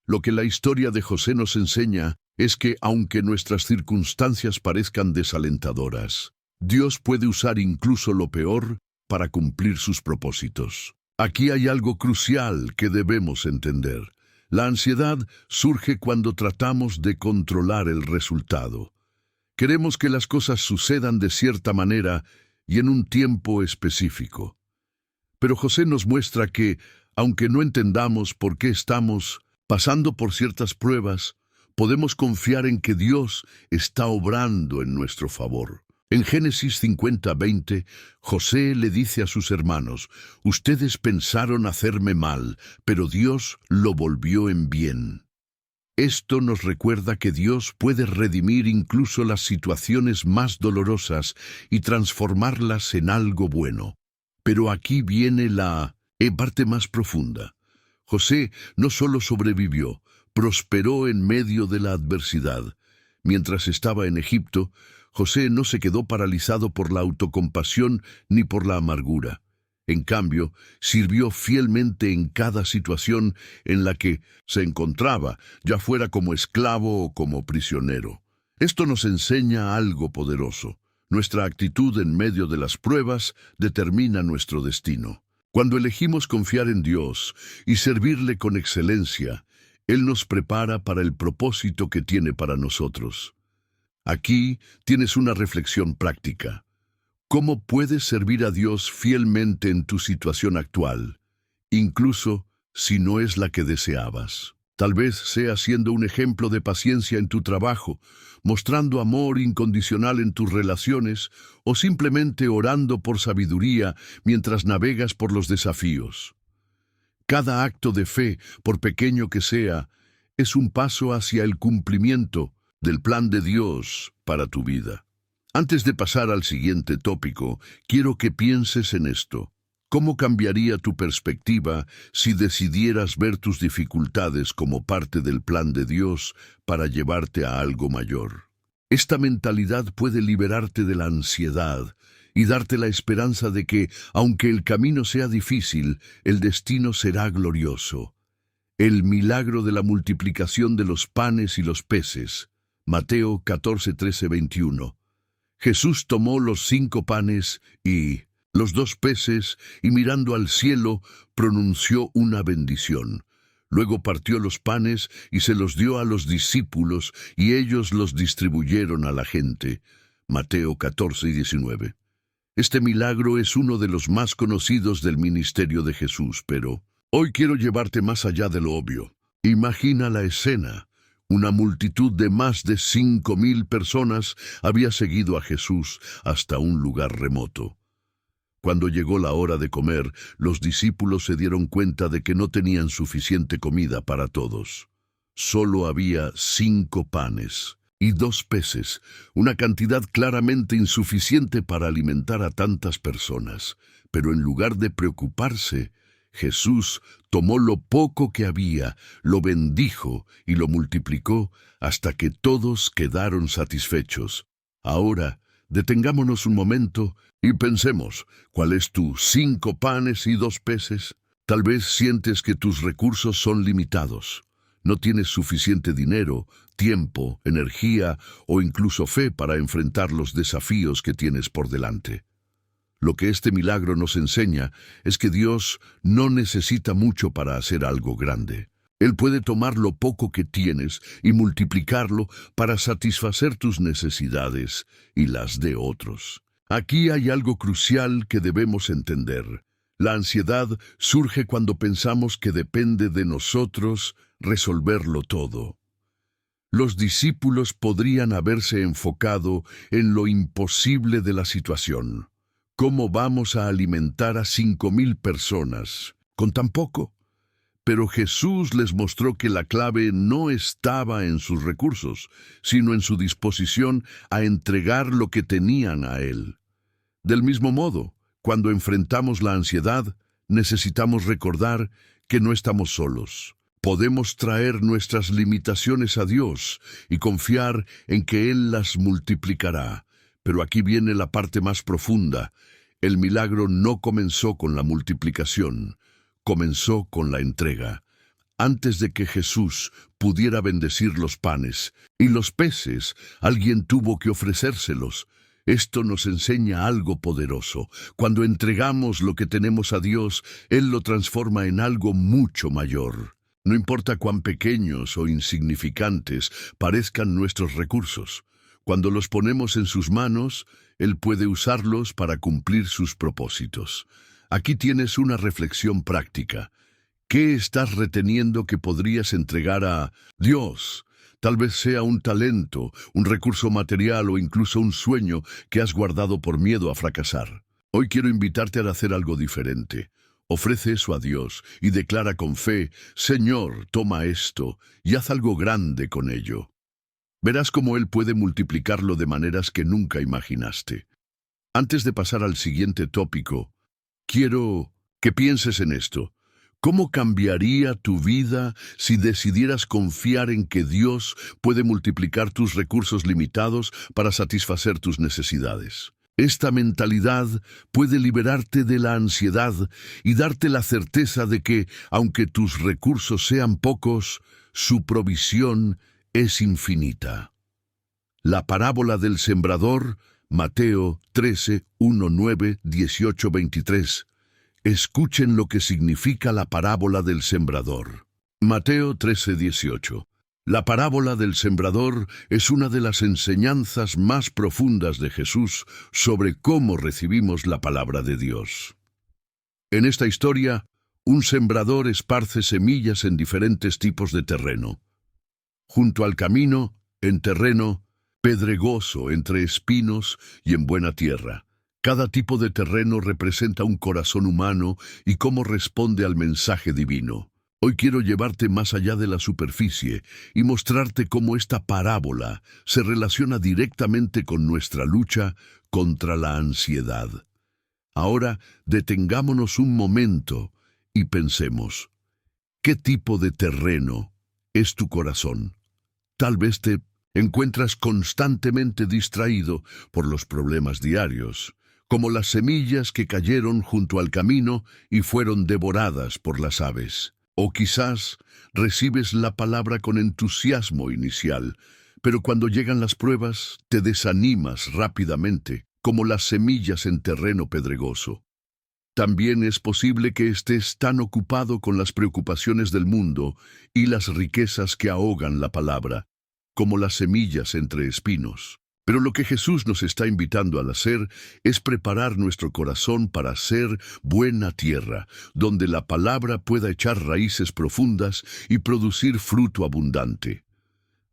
Lo que la historia de José nos enseña es que, aunque nuestras circunstancias parezcan desalentadoras, Dios puede usar incluso lo peor para cumplir sus propósitos. Aquí hay algo crucial que debemos entender. La ansiedad surge cuando tratamos de controlar el resultado. Queremos que las cosas sucedan de cierta manera y en un tiempo específico. Pero José nos muestra que, aunque no entendamos por qué estamos pasando por ciertas pruebas, podemos confiar en que Dios está obrando en nuestro favor. En Génesis 50:20, José le dice a sus hermanos, «Ustedes pensaron hacerme mal, pero Dios lo volvió en bien». Esto nos recuerda que Dios puede redimir incluso las situaciones más dolorosas y transformarlas en algo bueno. Pero aquí viene la parte más profunda. José no solo sobrevivió, prosperó en medio de la adversidad. Mientras estaba en Egipto, José no se quedó paralizado por la autocompasión ni por la amargura. En cambio, sirvió fielmente en cada situación en la que se encontraba, ya fuera como esclavo o como prisionero. Esto nos enseña algo poderoso. Nuestra actitud en medio de las pruebas determina nuestro destino. Cuando elegimos confiar en Dios y servirle con excelencia, Él nos prepara para el propósito que tiene para nosotros. Aquí tienes una reflexión práctica. ¿Cómo puedes servir a Dios fielmente en tu situación actual, incluso si no es la que deseabas? Tal vez sea siendo un ejemplo de paciencia en tu trabajo, mostrando amor incondicional en tus relaciones o simplemente orando por sabiduría mientras navegas por los desafíos. Cada acto de fe, por pequeño que sea, es un paso hacia el cumplimiento del plan de Dios para tu vida. Antes de pasar al siguiente tópico, quiero que pienses en esto. ¿Cómo cambiaría tu perspectiva si decidieras ver tus dificultades como parte del plan de Dios para llevarte a algo mayor? Esta mentalidad puede liberarte de la ansiedad y darte la esperanza de que, aunque el camino sea difícil, el destino será glorioso. El milagro de la multiplicación de los panes y los peces. Mateo 14:13-21. Jesús tomó los 5 panes y los 2 peces, y mirando al cielo, pronunció una bendición. Luego partió los panes y se los dio a los discípulos, y ellos los distribuyeron a la gente. Mateo 14:19. Este milagro es uno de los más conocidos del ministerio de Jesús, pero hoy quiero llevarte más allá de lo obvio. Imagina la escena. Una multitud de más de 5,000 personas había seguido a Jesús hasta un lugar remoto. Cuando llegó la hora de comer, los discípulos se dieron cuenta de que no tenían suficiente comida para todos. Solo había 5 panes y 2 peces, una cantidad claramente insuficiente para alimentar a tantas personas. Pero en lugar de preocuparse, Jesús tomó lo poco que había, lo bendijo y lo multiplicó hasta que todos quedaron satisfechos. Ahora, detengámonos un momento y pensemos, ¿cuál es tu 5 panes y 2 peces? Tal vez sientes que tus recursos son limitados. No tienes suficiente dinero, tiempo, energía o incluso fe para enfrentar los desafíos que tienes por delante. Lo que este milagro nos enseña es que Dios no necesita mucho para hacer algo grande. Él puede tomar lo poco que tienes y multiplicarlo para satisfacer tus necesidades y las de otros. Aquí hay algo crucial que debemos entender. La ansiedad surge cuando pensamos que depende de nosotros resolverlo todo. Los discípulos podrían haberse enfocado en lo imposible de la situación. ¿Cómo vamos a alimentar a 5,000 personas con tan poco? Pero Jesús les mostró que la clave no estaba en sus recursos, sino en su disposición a entregar lo que tenían a Él. Del mismo modo, cuando enfrentamos la ansiedad, necesitamos recordar que no estamos solos. Podemos traer nuestras limitaciones a Dios y confiar en que Él las multiplicará. Pero aquí viene la parte más profunda. El milagro no comenzó con la multiplicación, comenzó con la entrega. Antes de que Jesús pudiera bendecir los panes y los peces, alguien tuvo que ofrecérselos. Esto nos enseña algo poderoso. Cuando entregamos lo que tenemos a Dios, Él lo transforma en algo mucho mayor. No importa cuán pequeños o insignificantes parezcan nuestros recursos. Cuando los ponemos en sus manos, Él puede usarlos para cumplir sus propósitos. Aquí tienes una reflexión práctica. ¿Qué estás reteniendo que podrías entregar a Dios? Tal vez sea un talento, un recurso material o incluso un sueño que has guardado por miedo a fracasar. Hoy quiero invitarte a hacer algo diferente. Ofrece eso a Dios y declara con fe, Señor, toma esto y haz algo grande con ello. Verás cómo Él puede multiplicarlo de maneras que nunca imaginaste. Antes de pasar al siguiente tópico, quiero que pienses en esto. ¿Cómo cambiaría tu vida si decidieras confiar en que Dios puede multiplicar tus recursos limitados para satisfacer tus necesidades? Esta mentalidad puede liberarte de la ansiedad y darte la certeza de que, aunque tus recursos sean pocos, su provisión es infinita. La parábola del sembrador, Mateo 13, 1, 9, 18, 23. Escuchen lo que significa la parábola del sembrador. Mateo 13, 18. La parábola del sembrador es una de las enseñanzas más profundas de Jesús sobre cómo recibimos la palabra de Dios. En esta historia, un sembrador esparce semillas en diferentes tipos de terreno. Junto al camino, en terreno pedregoso, entre espinos y en buena tierra. Cada tipo de terreno representa un corazón humano y cómo responde al mensaje divino. Hoy quiero llevarte más allá de la superficie y mostrarte cómo esta parábola se relaciona directamente con nuestra lucha contra la ansiedad. Ahora, detengámonos un momento y pensemos, ¿qué tipo de terreno es tu corazón? Tal vez te encuentras constantemente distraído por los problemas diarios, como las semillas que cayeron junto al camino y fueron devoradas por las aves. O quizás recibes la palabra con entusiasmo inicial, pero cuando llegan las pruebas te desanimas rápidamente, como las semillas en terreno pedregoso. También es posible que estés tan ocupado con las preocupaciones del mundo y las riquezas que ahogan la palabra, como las semillas entre espinos. Pero lo que Jesús nos está invitando al hacer es preparar nuestro corazón para ser buena tierra, donde la palabra pueda echar raíces profundas y producir fruto abundante.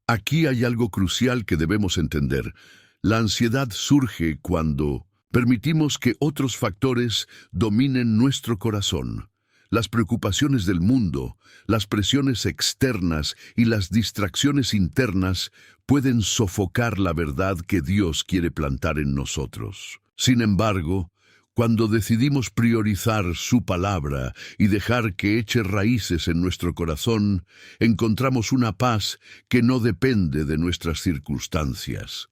Aquí hay algo crucial que debemos entender. La ansiedad surge cuando Permitimos que otros factores dominen nuestro corazón. Las preocupaciones del mundo, las presiones externas y las distracciones internas pueden sofocar la verdad que Dios quiere plantar en nosotros. Sin embargo, cuando decidimos priorizar su palabra y dejar que eche raíces en nuestro corazón, encontramos una paz que no depende de nuestras circunstancias.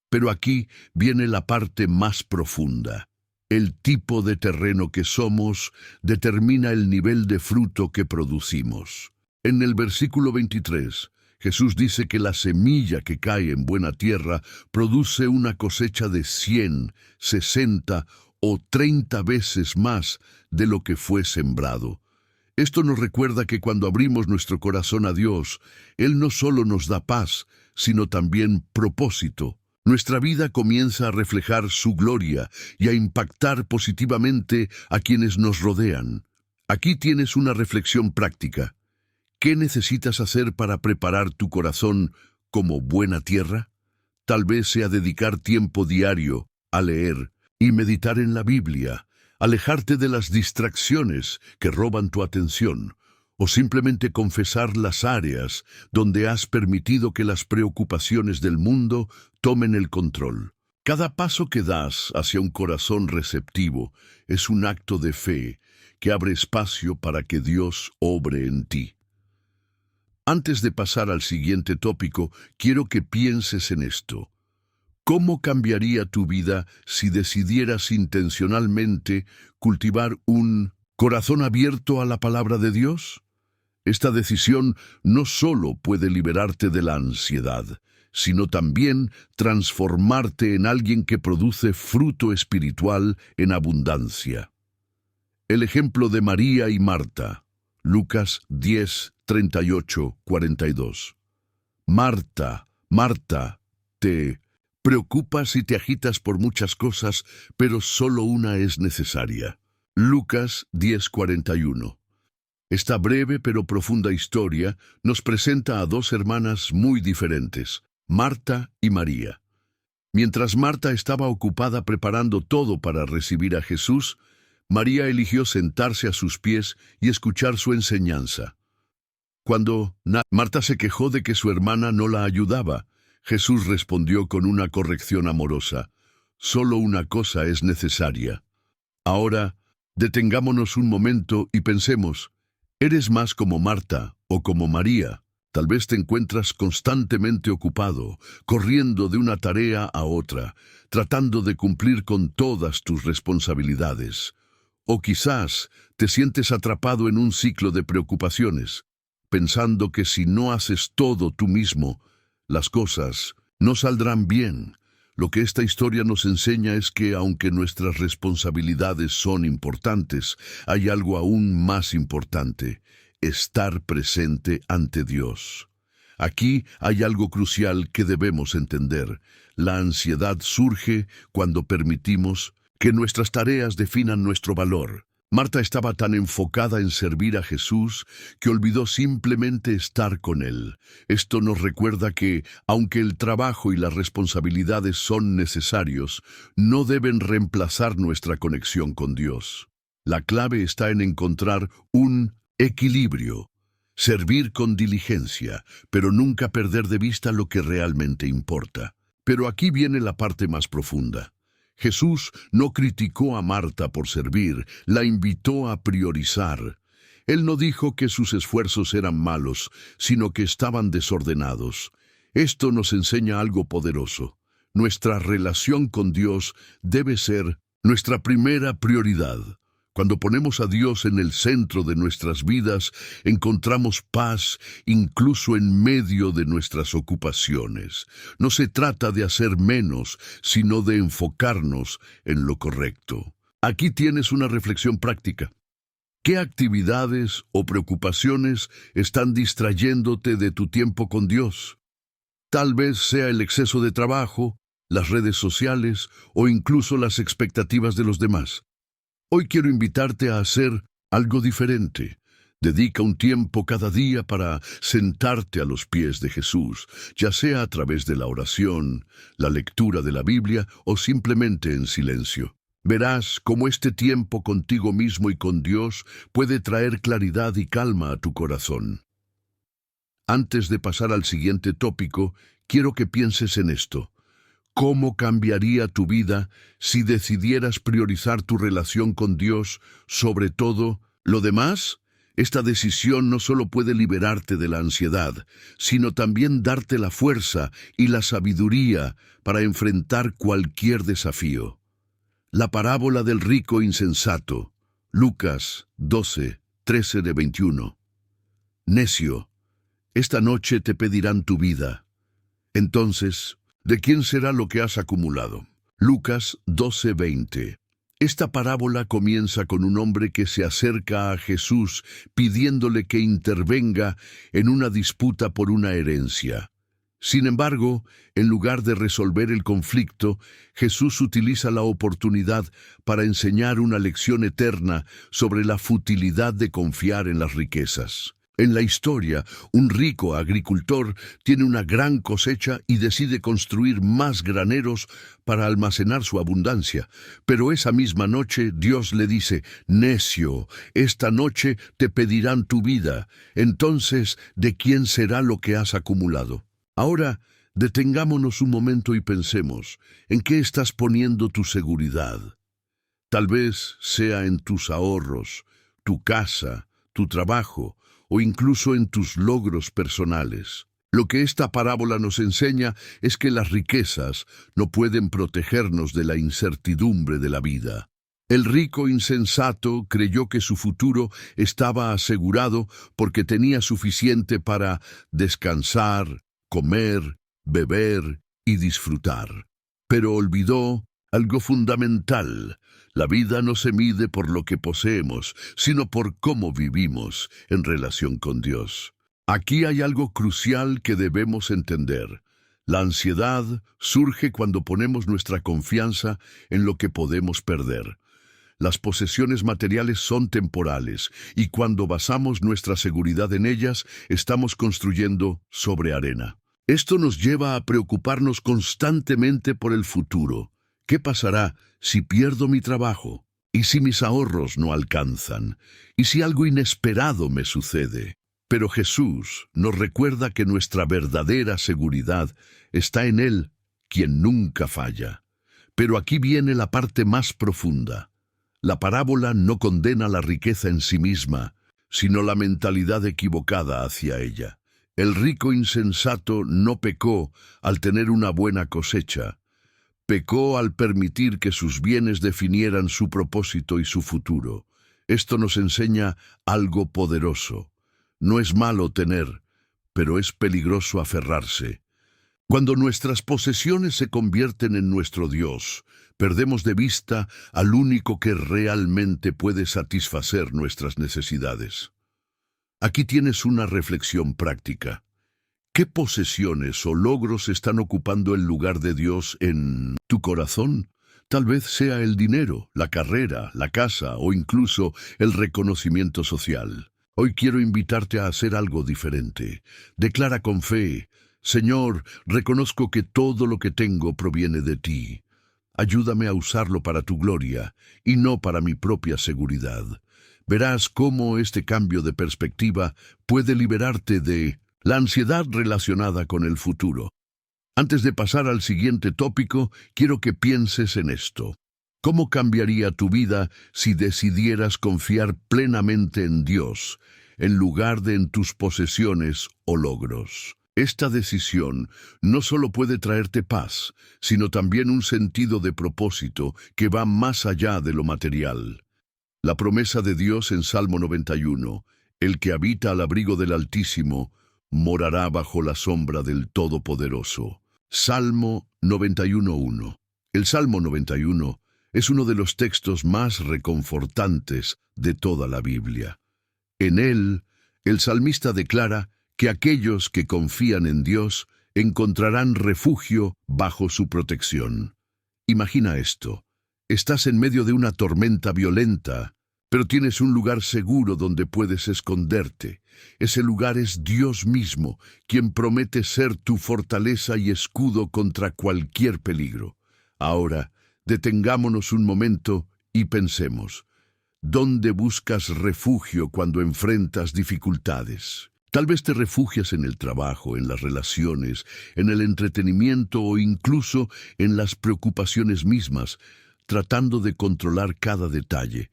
Pero aquí viene la parte más profunda. El tipo de terreno que somos determina el nivel de fruto que producimos. En el versículo 23, Jesús dice que la semilla que cae en buena tierra produce una cosecha de 100, 60 o 30 veces más de lo que fue sembrado. Esto nos recuerda que cuando abrimos nuestro corazón a Dios, Él no solo nos da paz, sino también propósito. Nuestra vida comienza a reflejar su gloria y a impactar positivamente a quienes nos rodean. Aquí tienes una reflexión práctica. ¿Qué necesitas hacer para preparar tu corazón como buena tierra? Tal vez sea dedicar tiempo diario a leer y meditar en la Biblia, alejarte de las distracciones que roban tu atención, o simplemente confesar las áreas donde has permitido que las preocupaciones del mundo tomen el control. Cada paso que das hacia un corazón receptivo es un acto de fe que abre espacio para que Dios obre en ti. Antes de pasar al siguiente tópico, quiero que pienses en esto. ¿Cómo cambiaría tu vida si decidieras intencionalmente cultivar un corazón abierto a la palabra de Dios? Esta decisión no solo puede liberarte de la ansiedad, sino también transformarte en alguien que produce fruto espiritual en abundancia. El ejemplo de María y Marta, Lucas 10, 38, 42. Marta, Marta, te preocupas y te agitas por muchas cosas, pero solo una es necesaria. Lucas 10, 41. Esta breve pero profunda historia nos presenta a dos hermanas muy diferentes, Marta y María. Mientras Marta estaba ocupada preparando todo para recibir a Jesús, María eligió sentarse a sus pies y escuchar su enseñanza. Cuando Marta se quejó de que su hermana no la ayudaba, Jesús respondió con una corrección amorosa: «Solo una cosa es necesaria». Ahora, detengámonos un momento y pensemos, ¿eres más como Marta o como María? Tal vez te encuentras constantemente ocupado, corriendo de una tarea a otra, tratando de cumplir con todas tus responsabilidades. O quizás te sientes atrapado en un ciclo de preocupaciones, pensando que si no haces todo tú mismo, las cosas no saldrán bien. Lo que esta historia nos enseña es que, aunque nuestras responsabilidades son importantes, hay algo aún más importante: estar presente ante Dios. Aquí hay algo crucial que debemos entender. La ansiedad surge cuando permitimos que nuestras tareas definan nuestro valor. Marta estaba tan enfocada en servir a Jesús que olvidó simplemente estar con Él. Esto nos recuerda que, aunque el trabajo y las responsabilidades son necesarios, no deben reemplazar nuestra conexión con Dios. La clave está en encontrar un equilibrio, servir con diligencia, pero nunca perder de vista lo que realmente importa. Pero aquí viene la parte más profunda. Jesús no criticó a Marta por servir, la invitó a priorizar. Él no dijo que sus esfuerzos eran malos, sino que estaban desordenados. Esto nos enseña algo poderoso. Nuestra relación con Dios debe ser nuestra primera prioridad. Cuando ponemos a Dios en el centro de nuestras vidas, encontramos paz incluso en medio de nuestras ocupaciones. No se trata de hacer menos, sino de enfocarnos en lo correcto. Aquí tienes una reflexión práctica. ¿Qué actividades o preocupaciones están distrayéndote de tu tiempo con Dios? Tal vez sea el exceso de trabajo, las redes sociales o incluso las expectativas de los demás. Hoy quiero invitarte a hacer algo diferente. Dedica un tiempo cada día para sentarte a los pies de Jesús, ya sea a través de la oración, la lectura de la Biblia o simplemente en silencio. Verás cómo este tiempo contigo mismo y con Dios puede traer claridad y calma a tu corazón. Antes de pasar al siguiente tópico, quiero que pienses en esto. ¿Cómo cambiaría tu vida si decidieras priorizar tu relación con Dios sobre todo lo demás? Esta decisión no solo puede liberarte de la ansiedad, sino también darte la fuerza y la sabiduría para enfrentar cualquier desafío. La parábola del rico insensato, Lucas 12, 13-21. Necio, esta noche te pedirán tu vida. Entonces, ¿de quién será lo que has acumulado? Lucas 12:20. Esta parábola comienza con un hombre que se acerca a Jesús pidiéndole que intervenga en una disputa por una herencia. Sin embargo, en lugar de resolver el conflicto, Jesús utiliza la oportunidad para enseñar una lección eterna sobre la futilidad de confiar en las riquezas. En la historia, un rico agricultor tiene una gran cosecha y decide construir más graneros para almacenar su abundancia. Pero esa misma noche Dios le dice: «Necio, esta noche te pedirán tu vida. Entonces, ¿de quién será lo que has acumulado?». Ahora, detengámonos un momento y pensemos, ¿en qué estás poniendo tu seguridad? Tal vez sea en tus ahorros, tu casa, tu trabajo, o incluso en tus logros personales. Lo que esta parábola nos enseña es que las riquezas no pueden protegernos de la incertidumbre de la vida. El rico insensato creyó que su futuro estaba asegurado porque tenía suficiente para descansar, comer, beber y disfrutar. Pero olvidó algo fundamental. La vida no se mide por lo que poseemos, sino por cómo vivimos en relación con Dios. Aquí hay algo crucial que debemos entender. La ansiedad surge cuando ponemos nuestra confianza en lo que podemos perder. Las posesiones materiales son temporales, y cuando basamos nuestra seguridad en ellas, estamos construyendo sobre arena. Esto nos lleva a preocuparnos constantemente por el futuro. ¿Qué pasará si pierdo mi trabajo? ¿Y si mis ahorros no alcanzan? ¿Y si algo inesperado me sucede? Pero Jesús nos recuerda que nuestra verdadera seguridad está en Él, quien nunca falla. Pero aquí viene la parte más profunda. La parábola no condena la riqueza en sí misma, sino la mentalidad equivocada hacia ella. El rico insensato no pecó al tener una buena cosecha. Pecó al permitir que sus bienes definieran su propósito y su futuro. Esto nos enseña algo poderoso. No es malo tener, pero es peligroso aferrarse. Cuando nuestras posesiones se convierten en nuestro Dios, perdemos de vista al único que realmente puede satisfacer nuestras necesidades. Aquí tienes una reflexión práctica. ¿Qué posesiones o logros están ocupando el lugar de Dios en tu corazón? Tal vez sea el dinero, la carrera, la casa o incluso el reconocimiento social. Hoy quiero invitarte a hacer algo diferente. Declara con fe: «Señor, reconozco que todo lo que tengo proviene de ti. Ayúdame a usarlo para tu gloria y no para mi propia seguridad». Verás cómo este cambio de perspectiva puede liberarte de la ansiedad relacionada con el futuro. Antes de pasar al siguiente tópico, quiero que pienses en esto. ¿Cómo cambiaría tu vida si decidieras confiar plenamente en Dios, en lugar de en tus posesiones o logros? Esta decisión no solo puede traerte paz, sino también un sentido de propósito que va más allá de lo material. La promesa de Dios en Salmo 91, «El que habita al abrigo del Altísimo, morará bajo la sombra del Todopoderoso». Salmo 91:1. El Salmo 91 es uno de los textos más reconfortantes de toda la Biblia. En él, el salmista declara que aquellos que confían en Dios encontrarán refugio bajo su protección. Imagina esto. Estás en medio de una tormenta violenta, pero tienes un lugar seguro donde puedes esconderte. Ese lugar es Dios mismo, quien promete ser tu fortaleza y escudo contra cualquier peligro. Ahora, detengámonos un momento y pensemos. ¿Dónde buscas refugio cuando enfrentas dificultades? Tal vez te refugias en el trabajo, en las relaciones, en el entretenimiento o incluso en las preocupaciones mismas, tratando de controlar cada detalle.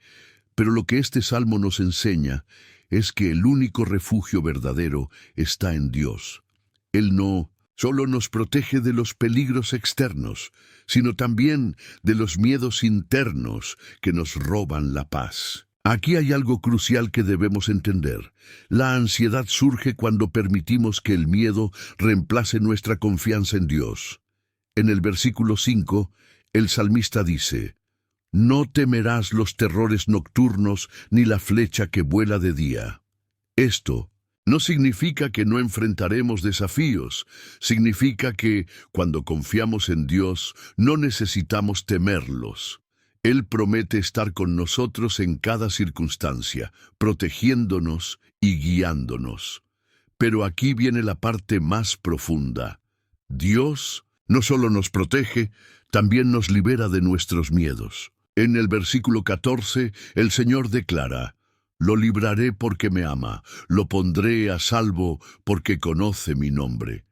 Pero lo que este salmo nos enseña es que el único refugio verdadero está en Dios. Él no solo nos protege de los peligros externos, sino también de los miedos internos que nos roban la paz. Aquí hay algo crucial que debemos entender. La ansiedad surge cuando permitimos que el miedo reemplace nuestra confianza en Dios. En el versículo 5, el salmista dice: «No temerás los terrores nocturnos ni la flecha que vuela de día». Esto no significa que no enfrentaremos desafíos, significa que, cuando confiamos en Dios, no necesitamos temerlos. Él promete estar con nosotros en cada circunstancia, protegiéndonos y guiándonos. Pero aquí viene la parte más profunda. Dios no solo nos protege, también nos libera de nuestros miedos. En el versículo 14, el Señor declara: «Lo libraré porque me ama, lo pondré a salvo porque conoce mi nombre».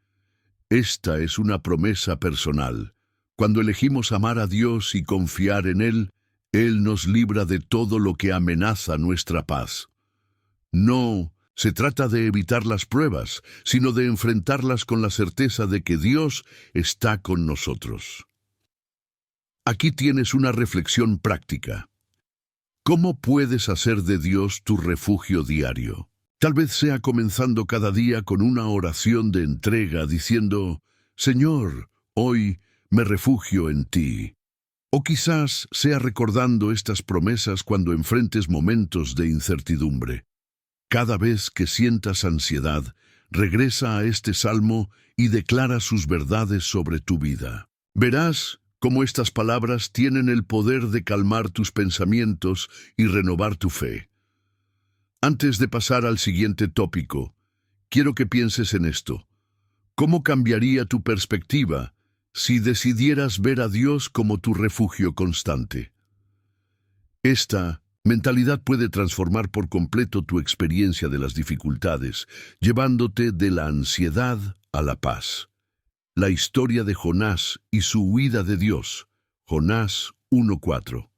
Esta es una promesa personal. Cuando elegimos amar a Dios y confiar en Él nos libra de todo lo que amenaza nuestra paz. No se trata de evitar las pruebas, sino de enfrentarlas con la certeza de que Dios está con nosotros. Aquí tienes una reflexión práctica. ¿Cómo puedes hacer de Dios tu refugio diario? Tal vez sea comenzando cada día con una oración de entrega diciendo: «Señor, hoy me refugio en ti». O quizás sea recordando estas promesas cuando enfrentes momentos de incertidumbre. Cada vez que sientas ansiedad, regresa a este salmo y declara sus verdades sobre tu vida. Verás cómo estas palabras tienen el poder de calmar tus pensamientos y renovar tu fe. Antes de pasar al siguiente tópico, quiero que pienses en esto. ¿Cómo cambiaría tu perspectiva si decidieras ver a Dios como tu refugio constante? Esta mentalidad puede transformar por completo tu experiencia de las dificultades, llevándote de la ansiedad a la paz. La historia de Jonás y su huida de Dios. Jonás 1:4.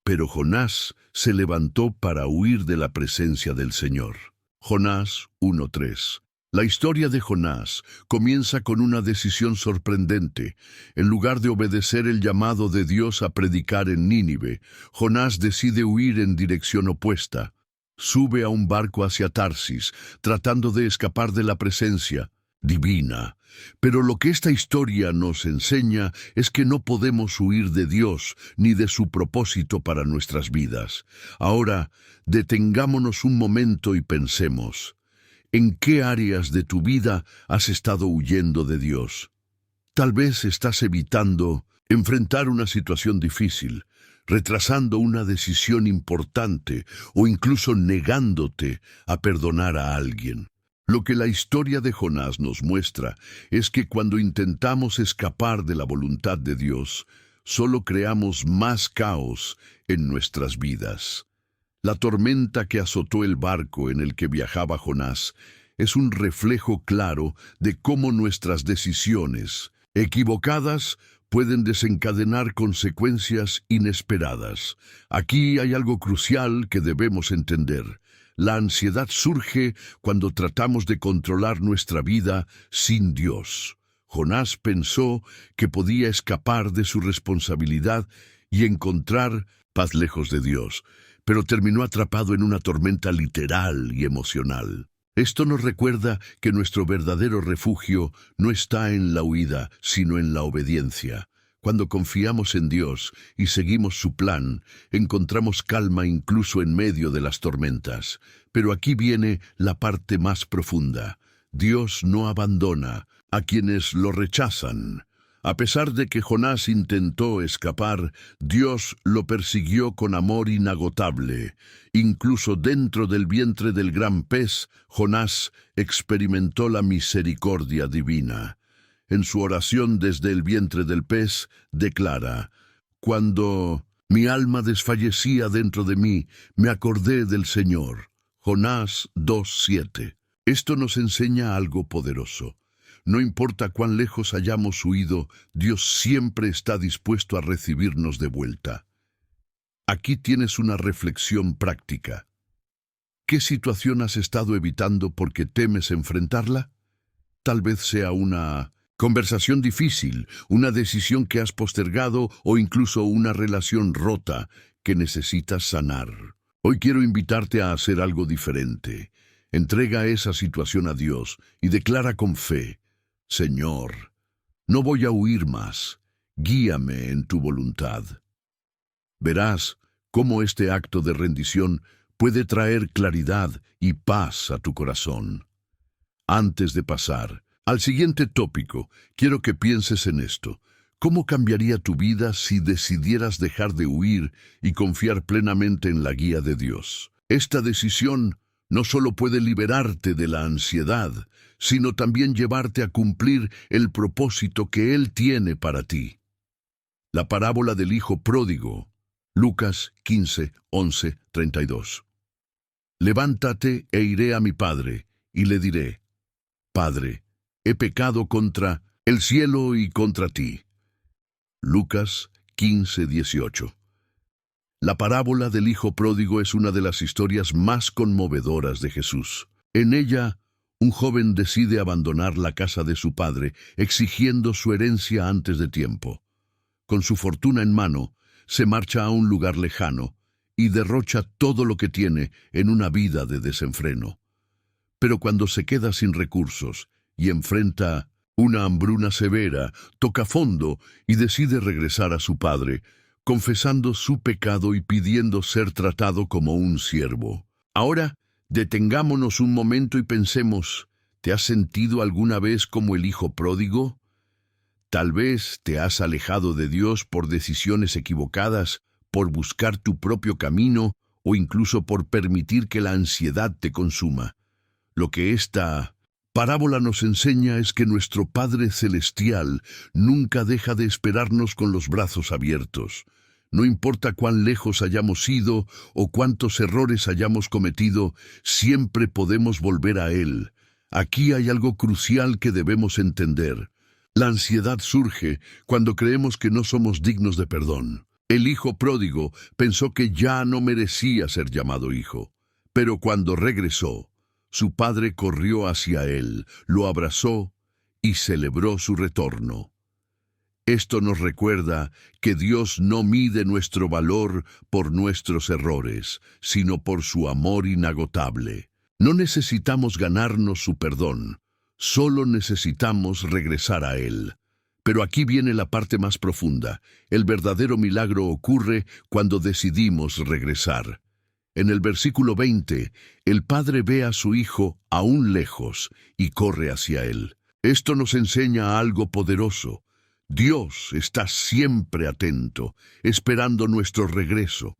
Pero Jonás se levantó para huir de la presencia del Señor. Jonás 1:3. La historia de Jonás comienza con una decisión sorprendente. En lugar de obedecer el llamado de Dios a predicar en Nínive, Jonás decide huir en dirección opuesta. Sube a un barco hacia Tarsis, tratando de escapar de la presencia divina. Pero lo que esta historia nos enseña es que no podemos huir de Dios ni de su propósito para nuestras vidas. Ahora, detengámonos un momento y pensemos: ¿en qué áreas de tu vida has estado huyendo de Dios? Tal vez estás evitando enfrentar una situación difícil, retrasando una decisión importante o incluso negándote a perdonar a alguien. Lo que la historia de Jonás nos muestra es que cuando intentamos escapar de la voluntad de Dios, solo creamos más caos en nuestras vidas. La tormenta que azotó el barco en el que viajaba Jonás es un reflejo claro de cómo nuestras decisiones equivocadas pueden desencadenar consecuencias inesperadas. Aquí hay algo crucial que debemos entender. La ansiedad surge cuando tratamos de controlar nuestra vida sin Dios. Jonás pensó que podía escapar de su responsabilidad y encontrar paz lejos de Dios, pero terminó atrapado en una tormenta literal y emocional. Esto nos recuerda que nuestro verdadero refugio no está en la huida, sino en la obediencia. Cuando confiamos en Dios y seguimos su plan, encontramos calma incluso en medio de las tormentas. Pero aquí viene la parte más profunda. Dios no abandona a quienes lo rechazan. A pesar de que Jonás intentó escapar, Dios lo persiguió con amor inagotable. Incluso dentro del vientre del gran pez, Jonás experimentó la misericordia divina. En su oración desde el vientre del pez, declara: «Cuando mi alma desfallecía dentro de mí, me acordé del Señor». Jonás 2:7. Esto nos enseña algo poderoso. No importa cuán lejos hayamos huido, Dios siempre está dispuesto a recibirnos de vuelta. Aquí tienes una reflexión práctica. ¿Qué situación has estado evitando porque temes enfrentarla? Tal vez sea una conversación difícil, una decisión que has postergado o incluso una relación rota que necesitas sanar. Hoy quiero invitarte a hacer algo diferente. Entrega esa situación a Dios y declara con fe: «Señor, no voy a huir más. Guíame en tu voluntad». Verás cómo este acto de rendición puede traer claridad y paz a tu corazón. Antes de pasar al siguiente tópico, quiero que pienses en esto. ¿Cómo cambiaría tu vida si decidieras dejar de huir y confiar plenamente en la guía de Dios? Esta decisión no solo puede liberarte de la ansiedad, sino también llevarte a cumplir el propósito que Él tiene para ti. La parábola del hijo pródigo, Lucas 15, 11, 32. «Levántate e iré a mi padre, y le diré: Padre, he pecado contra el cielo y contra ti». Lucas 15, 18. La parábola del hijo pródigo es una de las historias más conmovedoras de Jesús. En ella, un joven decide abandonar la casa de su padre, exigiendo su herencia antes de tiempo. Con su fortuna en mano, se marcha a un lugar lejano y derrocha todo lo que tiene en una vida de desenfreno. Pero cuando se queda sin recursos y enfrenta una hambruna severa, toca fondo y decide regresar a su padre, confesando su pecado y pidiendo ser tratado como un siervo. Ahora, detengámonos un momento y pensemos: ¿te has sentido alguna vez como el hijo pródigo? Tal vez te has alejado de Dios por decisiones equivocadas, por buscar tu propio camino o incluso por permitir que la ansiedad te consuma. Lo que esta parábola nos enseña es que nuestro Padre Celestial nunca deja de esperarnos con los brazos abiertos. No importa cuán lejos hayamos ido o cuántos errores hayamos cometido, siempre podemos volver a Él. Aquí hay algo crucial que debemos entender. La ansiedad surge cuando creemos que no somos dignos de perdón. El hijo pródigo pensó que ya no merecía ser llamado hijo, pero cuando regresó, su padre corrió hacia él, lo abrazó y celebró su retorno. Esto nos recuerda que Dios no mide nuestro valor por nuestros errores, sino por su amor inagotable. No necesitamos ganarnos su perdón, solo necesitamos regresar a Él. Pero aquí viene la parte más profunda. El verdadero milagro ocurre cuando decidimos regresar. En el versículo 20, el padre ve a su hijo aún lejos y corre hacia él. Esto nos enseña algo poderoso. Dios está siempre atento, esperando nuestro regreso.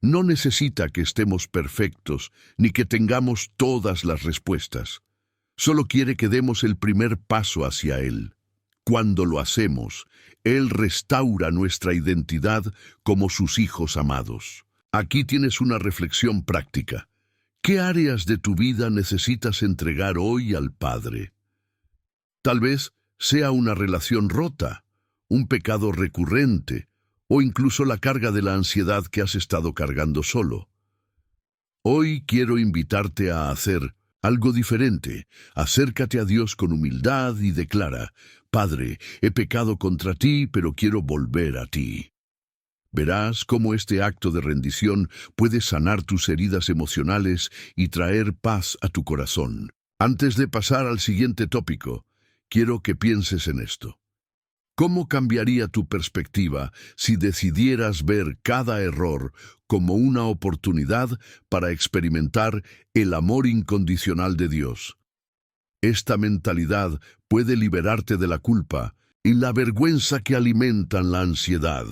No necesita que estemos perfectos, ni que tengamos todas las respuestas. Solo quiere que demos el primer paso hacia Él. Cuando lo hacemos, Él restaura nuestra identidad como sus hijos amados. Aquí tienes una reflexión práctica. ¿Qué áreas de tu vida necesitas entregar hoy al Padre? Tal vez sea una relación rota, un pecado recurrente, o incluso la carga de la ansiedad que has estado cargando solo. Hoy quiero invitarte a hacer algo diferente. Acércate a Dios con humildad y declara: Padre, he pecado contra ti, pero quiero volver a ti. Verás cómo este acto de rendición puede sanar tus heridas emocionales y traer paz a tu corazón. Antes de pasar al siguiente tópico, quiero que pienses en esto. ¿Cómo cambiaría tu perspectiva si decidieras ver cada error como una oportunidad para experimentar el amor incondicional de Dios? Esta mentalidad puede liberarte de la culpa y la vergüenza que alimentan la ansiedad,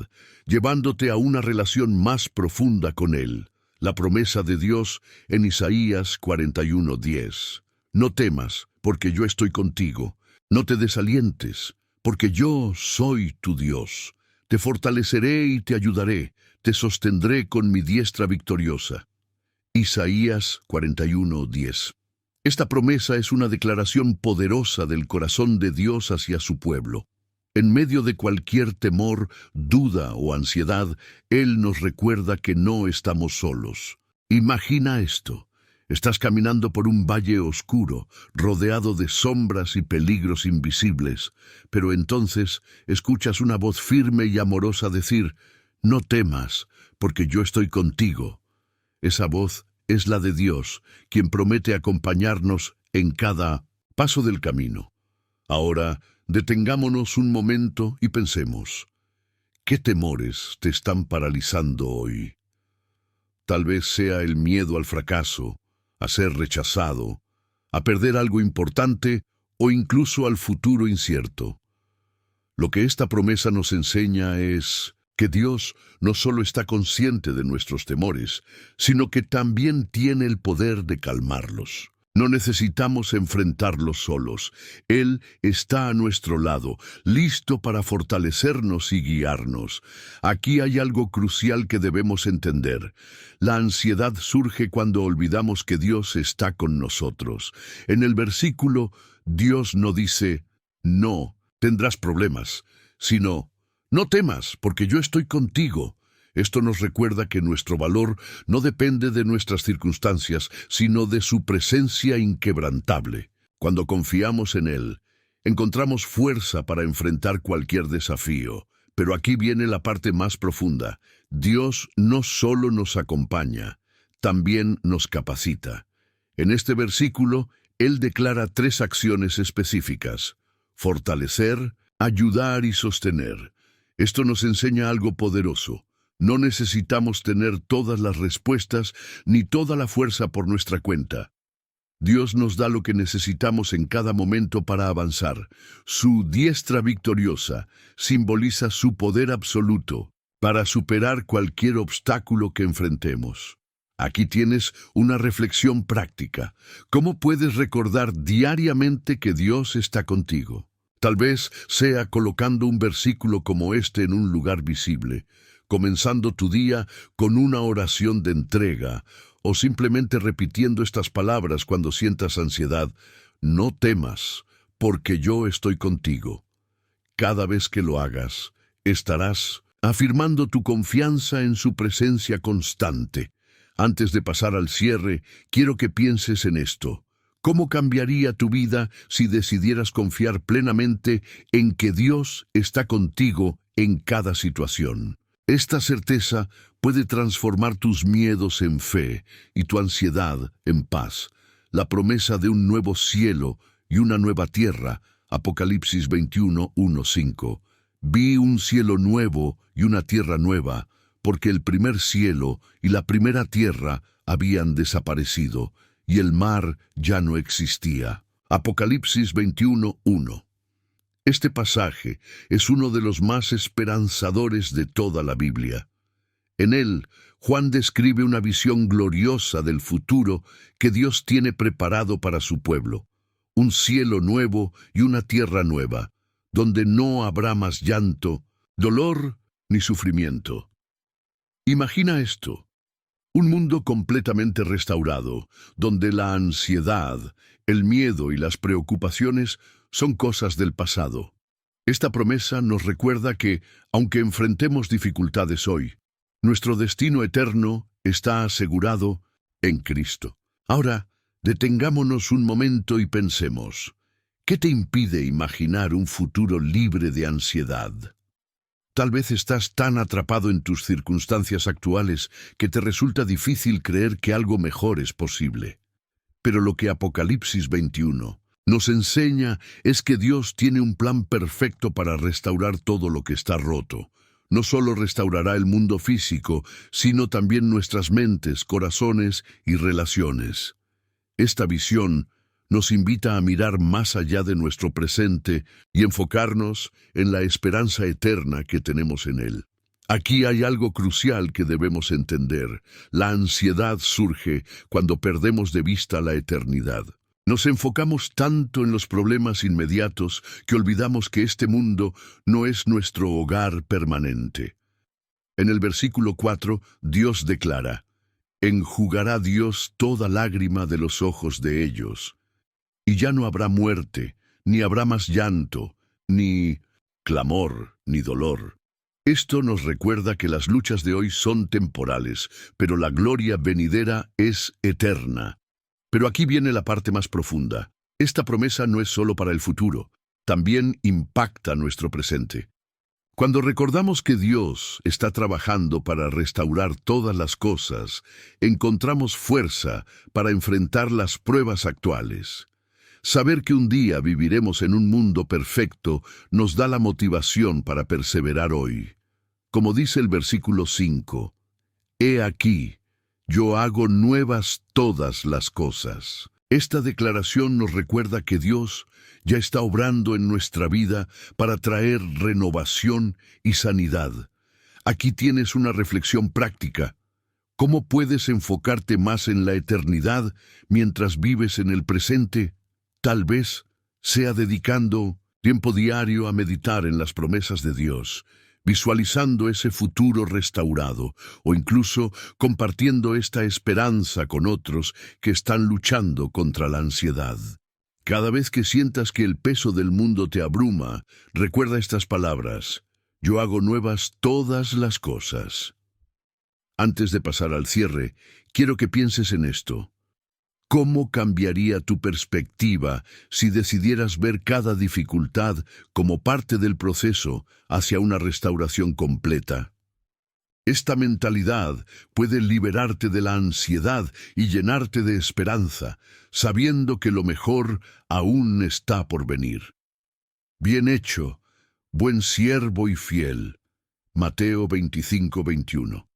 llevándote a una relación más profunda con Él. La promesa de Dios en Isaías 41:10. No temas, porque yo estoy contigo. No te desalientes, porque yo soy tu Dios. Te fortaleceré y te ayudaré. Te sostendré con mi diestra victoriosa. Isaías 41:10. Esta promesa es una declaración poderosa del corazón de Dios hacia su pueblo. En medio de cualquier temor, duda o ansiedad, Él nos recuerda que no estamos solos. Imagina esto. Estás caminando por un valle oscuro, rodeado de sombras y peligros invisibles, pero entonces escuchas una voz firme y amorosa decir, «No temas, porque yo estoy contigo». Esa voz es la de Dios, quien promete acompañarnos en cada paso del camino. Ahora, detengámonos un momento y pensemos, ¿qué temores te están paralizando hoy? Tal vez sea el miedo al fracaso, a ser rechazado, a perder algo importante o incluso al futuro incierto. Lo que esta promesa nos enseña es que Dios no solo está consciente de nuestros temores, sino que también tiene el poder de calmarlos. No necesitamos enfrentarlos solos. Él está a nuestro lado, listo para fortalecernos y guiarnos. Aquí hay algo crucial que debemos entender. La ansiedad surge cuando olvidamos que Dios está con nosotros. En el versículo, Dios no dice, no, tendrás problemas, sino, no temas, porque yo estoy contigo. Esto nos recuerda que nuestro valor no depende de nuestras circunstancias, sino de su presencia inquebrantable. Cuando confiamos en Él, encontramos fuerza para enfrentar cualquier desafío. Pero aquí viene la parte más profunda. Dios no solo nos acompaña, también nos capacita. En este versículo, Él declara 3 acciones específicas: fortalecer, ayudar y sostener. Esto nos enseña algo poderoso. No necesitamos tener todas las respuestas ni toda la fuerza por nuestra cuenta. Dios nos da lo que necesitamos en cada momento para avanzar. Su diestra victoriosa simboliza su poder absoluto para superar cualquier obstáculo que enfrentemos. Aquí tienes una reflexión práctica. ¿Cómo puedes recordar diariamente que Dios está contigo? Tal vez sea colocando un versículo como este en un lugar visible, comenzando tu día con una oración de entrega, o simplemente repitiendo estas palabras cuando sientas ansiedad: no temas, porque yo estoy contigo. Cada vez que lo hagas, estarás afirmando tu confianza en su presencia constante. Antes de pasar al cierre, quiero que pienses en esto. ¿Cómo cambiaría tu vida si decidieras confiar plenamente en que Dios está contigo en cada situación? Esta certeza puede transformar tus miedos en fe y tu ansiedad en paz. La promesa de un nuevo cielo y una nueva tierra, Apocalipsis 21:1-5. Vi un cielo nuevo y una tierra nueva, porque el primer cielo y la primera tierra habían desaparecido, y el mar ya no existía. Apocalipsis 21:1. Este pasaje es uno de los más esperanzadores de toda la Biblia. En él, Juan describe una visión gloriosa del futuro que Dios tiene preparado para su pueblo. Un cielo nuevo y una tierra nueva, donde no habrá más llanto, dolor ni sufrimiento. Imagina esto: un mundo completamente restaurado, donde la ansiedad, el miedo y las preocupaciones son cosas del pasado. Esta promesa nos recuerda que, aunque enfrentemos dificultades hoy, nuestro destino eterno está asegurado en Cristo. Ahora, detengámonos un momento y pensemos, ¿qué te impide imaginar un futuro libre de ansiedad? Tal vez estás tan atrapado en tus circunstancias actuales que te resulta difícil creer que algo mejor es posible. Pero lo que Apocalipsis 21 nos enseña es que Dios tiene un plan perfecto para restaurar todo lo que está roto. No solo restaurará el mundo físico, sino también nuestras mentes, corazones y relaciones. Esta visión nos invita a mirar más allá de nuestro presente y enfocarnos en la esperanza eterna que tenemos en Él. Aquí hay algo crucial que debemos entender. La ansiedad surge cuando perdemos de vista la eternidad. Nos enfocamos tanto en los problemas inmediatos que olvidamos que este mundo no es nuestro hogar permanente. En el versículo 4, Dios declara: enjugará Dios toda lágrima de los ojos de ellos, y ya no habrá muerte, ni habrá más llanto, ni clamor, ni dolor. Esto nos recuerda que las luchas de hoy son temporales, pero la gloria venidera es eterna. Pero aquí viene la parte más profunda. Esta promesa no es solo para el futuro, también impacta nuestro presente. Cuando recordamos que Dios está trabajando para restaurar todas las cosas, encontramos fuerza para enfrentar las pruebas actuales. Saber que un día viviremos en un mundo perfecto nos da la motivación para perseverar hoy. Como dice el versículo 5, «He aquí, yo hago nuevas todas las cosas». Esta declaración nos recuerda que Dios ya está obrando en nuestra vida para traer renovación y sanidad. Aquí tienes una reflexión práctica. ¿Cómo puedes enfocarte más en la eternidad mientras vives en el presente? Tal vez sea dedicando tiempo diario a meditar en las promesas de Dios, visualizando ese futuro restaurado, o incluso compartiendo esta esperanza con otros que están luchando contra la ansiedad. Cada vez que sientas que el peso del mundo te abruma, recuerda estas palabras: yo hago nuevas todas las cosas. Antes de pasar al cierre, quiero que pienses en esto. ¿Cómo cambiaría tu perspectiva si decidieras ver cada dificultad como parte del proceso hacia una restauración completa? Esta mentalidad puede liberarte de la ansiedad y llenarte de esperanza, sabiendo que lo mejor aún está por venir. Bien hecho, buen siervo y fiel. Mateo 25:21.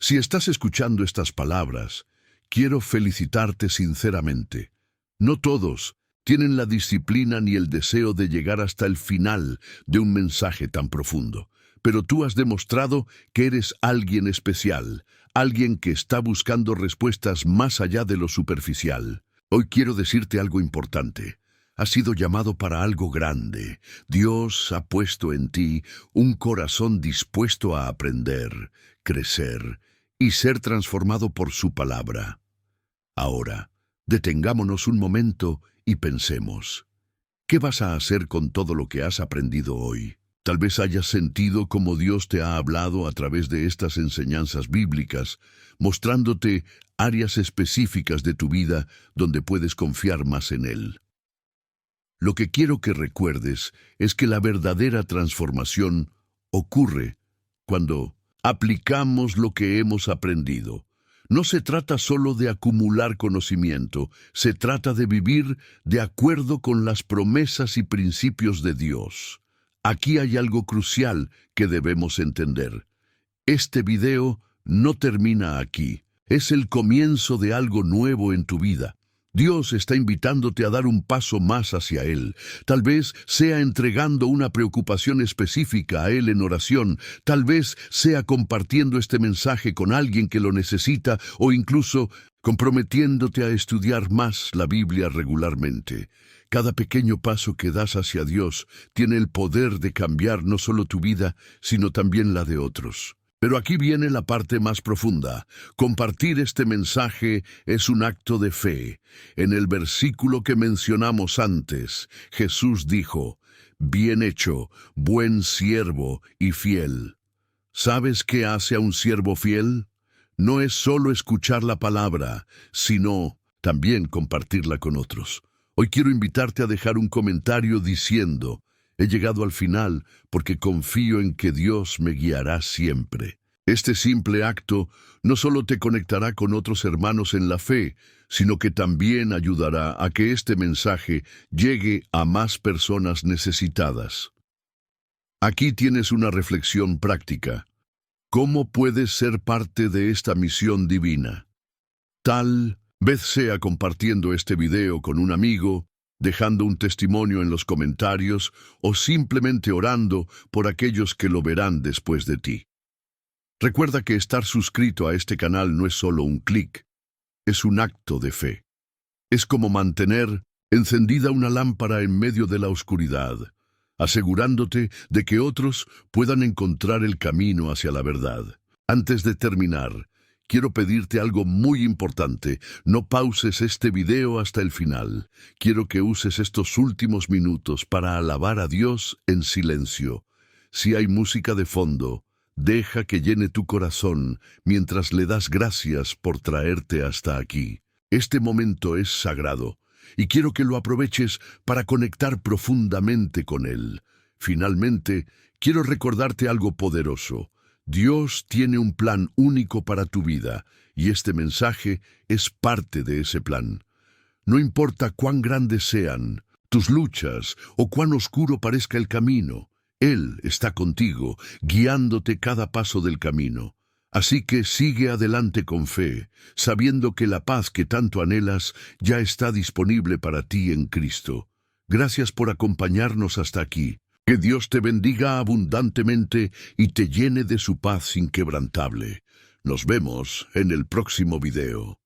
Si estás escuchando estas palabras, quiero felicitarte sinceramente. No todos tienen la disciplina ni el deseo de llegar hasta el final de un mensaje tan profundo, pero tú has demostrado que eres alguien especial, alguien que está buscando respuestas más allá de lo superficial. Hoy quiero decirte algo importante. Has sido llamado para algo grande. Dios ha puesto en ti un corazón dispuesto a aprender, crecer y ser transformado por su palabra. Ahora, detengámonos un momento y pensemos. ¿Qué vas a hacer con todo lo que has aprendido hoy? Tal vez hayas sentido cómo Dios te ha hablado a través de estas enseñanzas bíblicas, mostrándote áreas específicas de tu vida donde puedes confiar más en Él. Lo que quiero que recuerdes es que la verdadera transformación ocurre cuando aplicamos lo que hemos aprendido. No se trata solo de acumular conocimiento, se trata de vivir de acuerdo con las promesas y principios de Dios. Aquí hay algo crucial que debemos entender. Este video no termina aquí. Es el comienzo de algo nuevo en tu vida. Dios está invitándote a dar un paso más hacia Él. Tal vez sea entregando una preocupación específica a Él en oración. Tal vez sea compartiendo este mensaje con alguien que lo necesita, o incluso comprometiéndote a estudiar más la Biblia regularmente. Cada pequeño paso que das hacia Dios tiene el poder de cambiar no solo tu vida, sino también la de otros. Pero aquí viene la parte más profunda. Compartir este mensaje es un acto de fe. En el versículo que mencionamos antes, Jesús dijo: «Bien hecho, buen siervo y fiel». ¿Sabes qué hace a un siervo fiel? No es solo escuchar la palabra, sino también compartirla con otros. Hoy quiero invitarte a dejar un comentario diciendo: «He llegado al final porque confío en que Dios me guiará siempre». Este simple acto no solo te conectará con otros hermanos en la fe, sino que también ayudará a que este mensaje llegue a más personas necesitadas. Aquí tienes una reflexión práctica. ¿Cómo puedes ser parte de esta misión divina? Tal Vez sea compartiendo este video con un amigo, dejando un testimonio en los comentarios o simplemente orando por aquellos que lo verán después de ti. Recuerda que estar suscrito a este canal no es solo un clic, es un acto de fe. Es como mantener encendida una lámpara en medio de la oscuridad, asegurándote de que otros puedan encontrar el camino hacia la verdad. Antes de terminar, quiero pedirte algo muy importante. No pauses este video hasta el final. Quiero que uses estos últimos minutos para alabar a Dios en silencio. Si hay música de fondo, deja que llene tu corazón mientras le das gracias por traerte hasta aquí. Este momento es sagrado y quiero que lo aproveches para conectar profundamente con Él. Finalmente, quiero recordarte algo poderoso. Dios tiene un plan único para tu vida y este mensaje es parte de ese plan. No importa cuán grandes sean tus luchas o cuán oscuro parezca el camino, Él está contigo, guiándote cada paso del camino. Así que sigue adelante con fe, sabiendo que la paz que tanto anhelas ya está disponible para ti en Cristo. Gracias por acompañarnos hasta aquí. Que Dios te bendiga abundantemente y te llene de su paz inquebrantable. Nos vemos en el próximo video.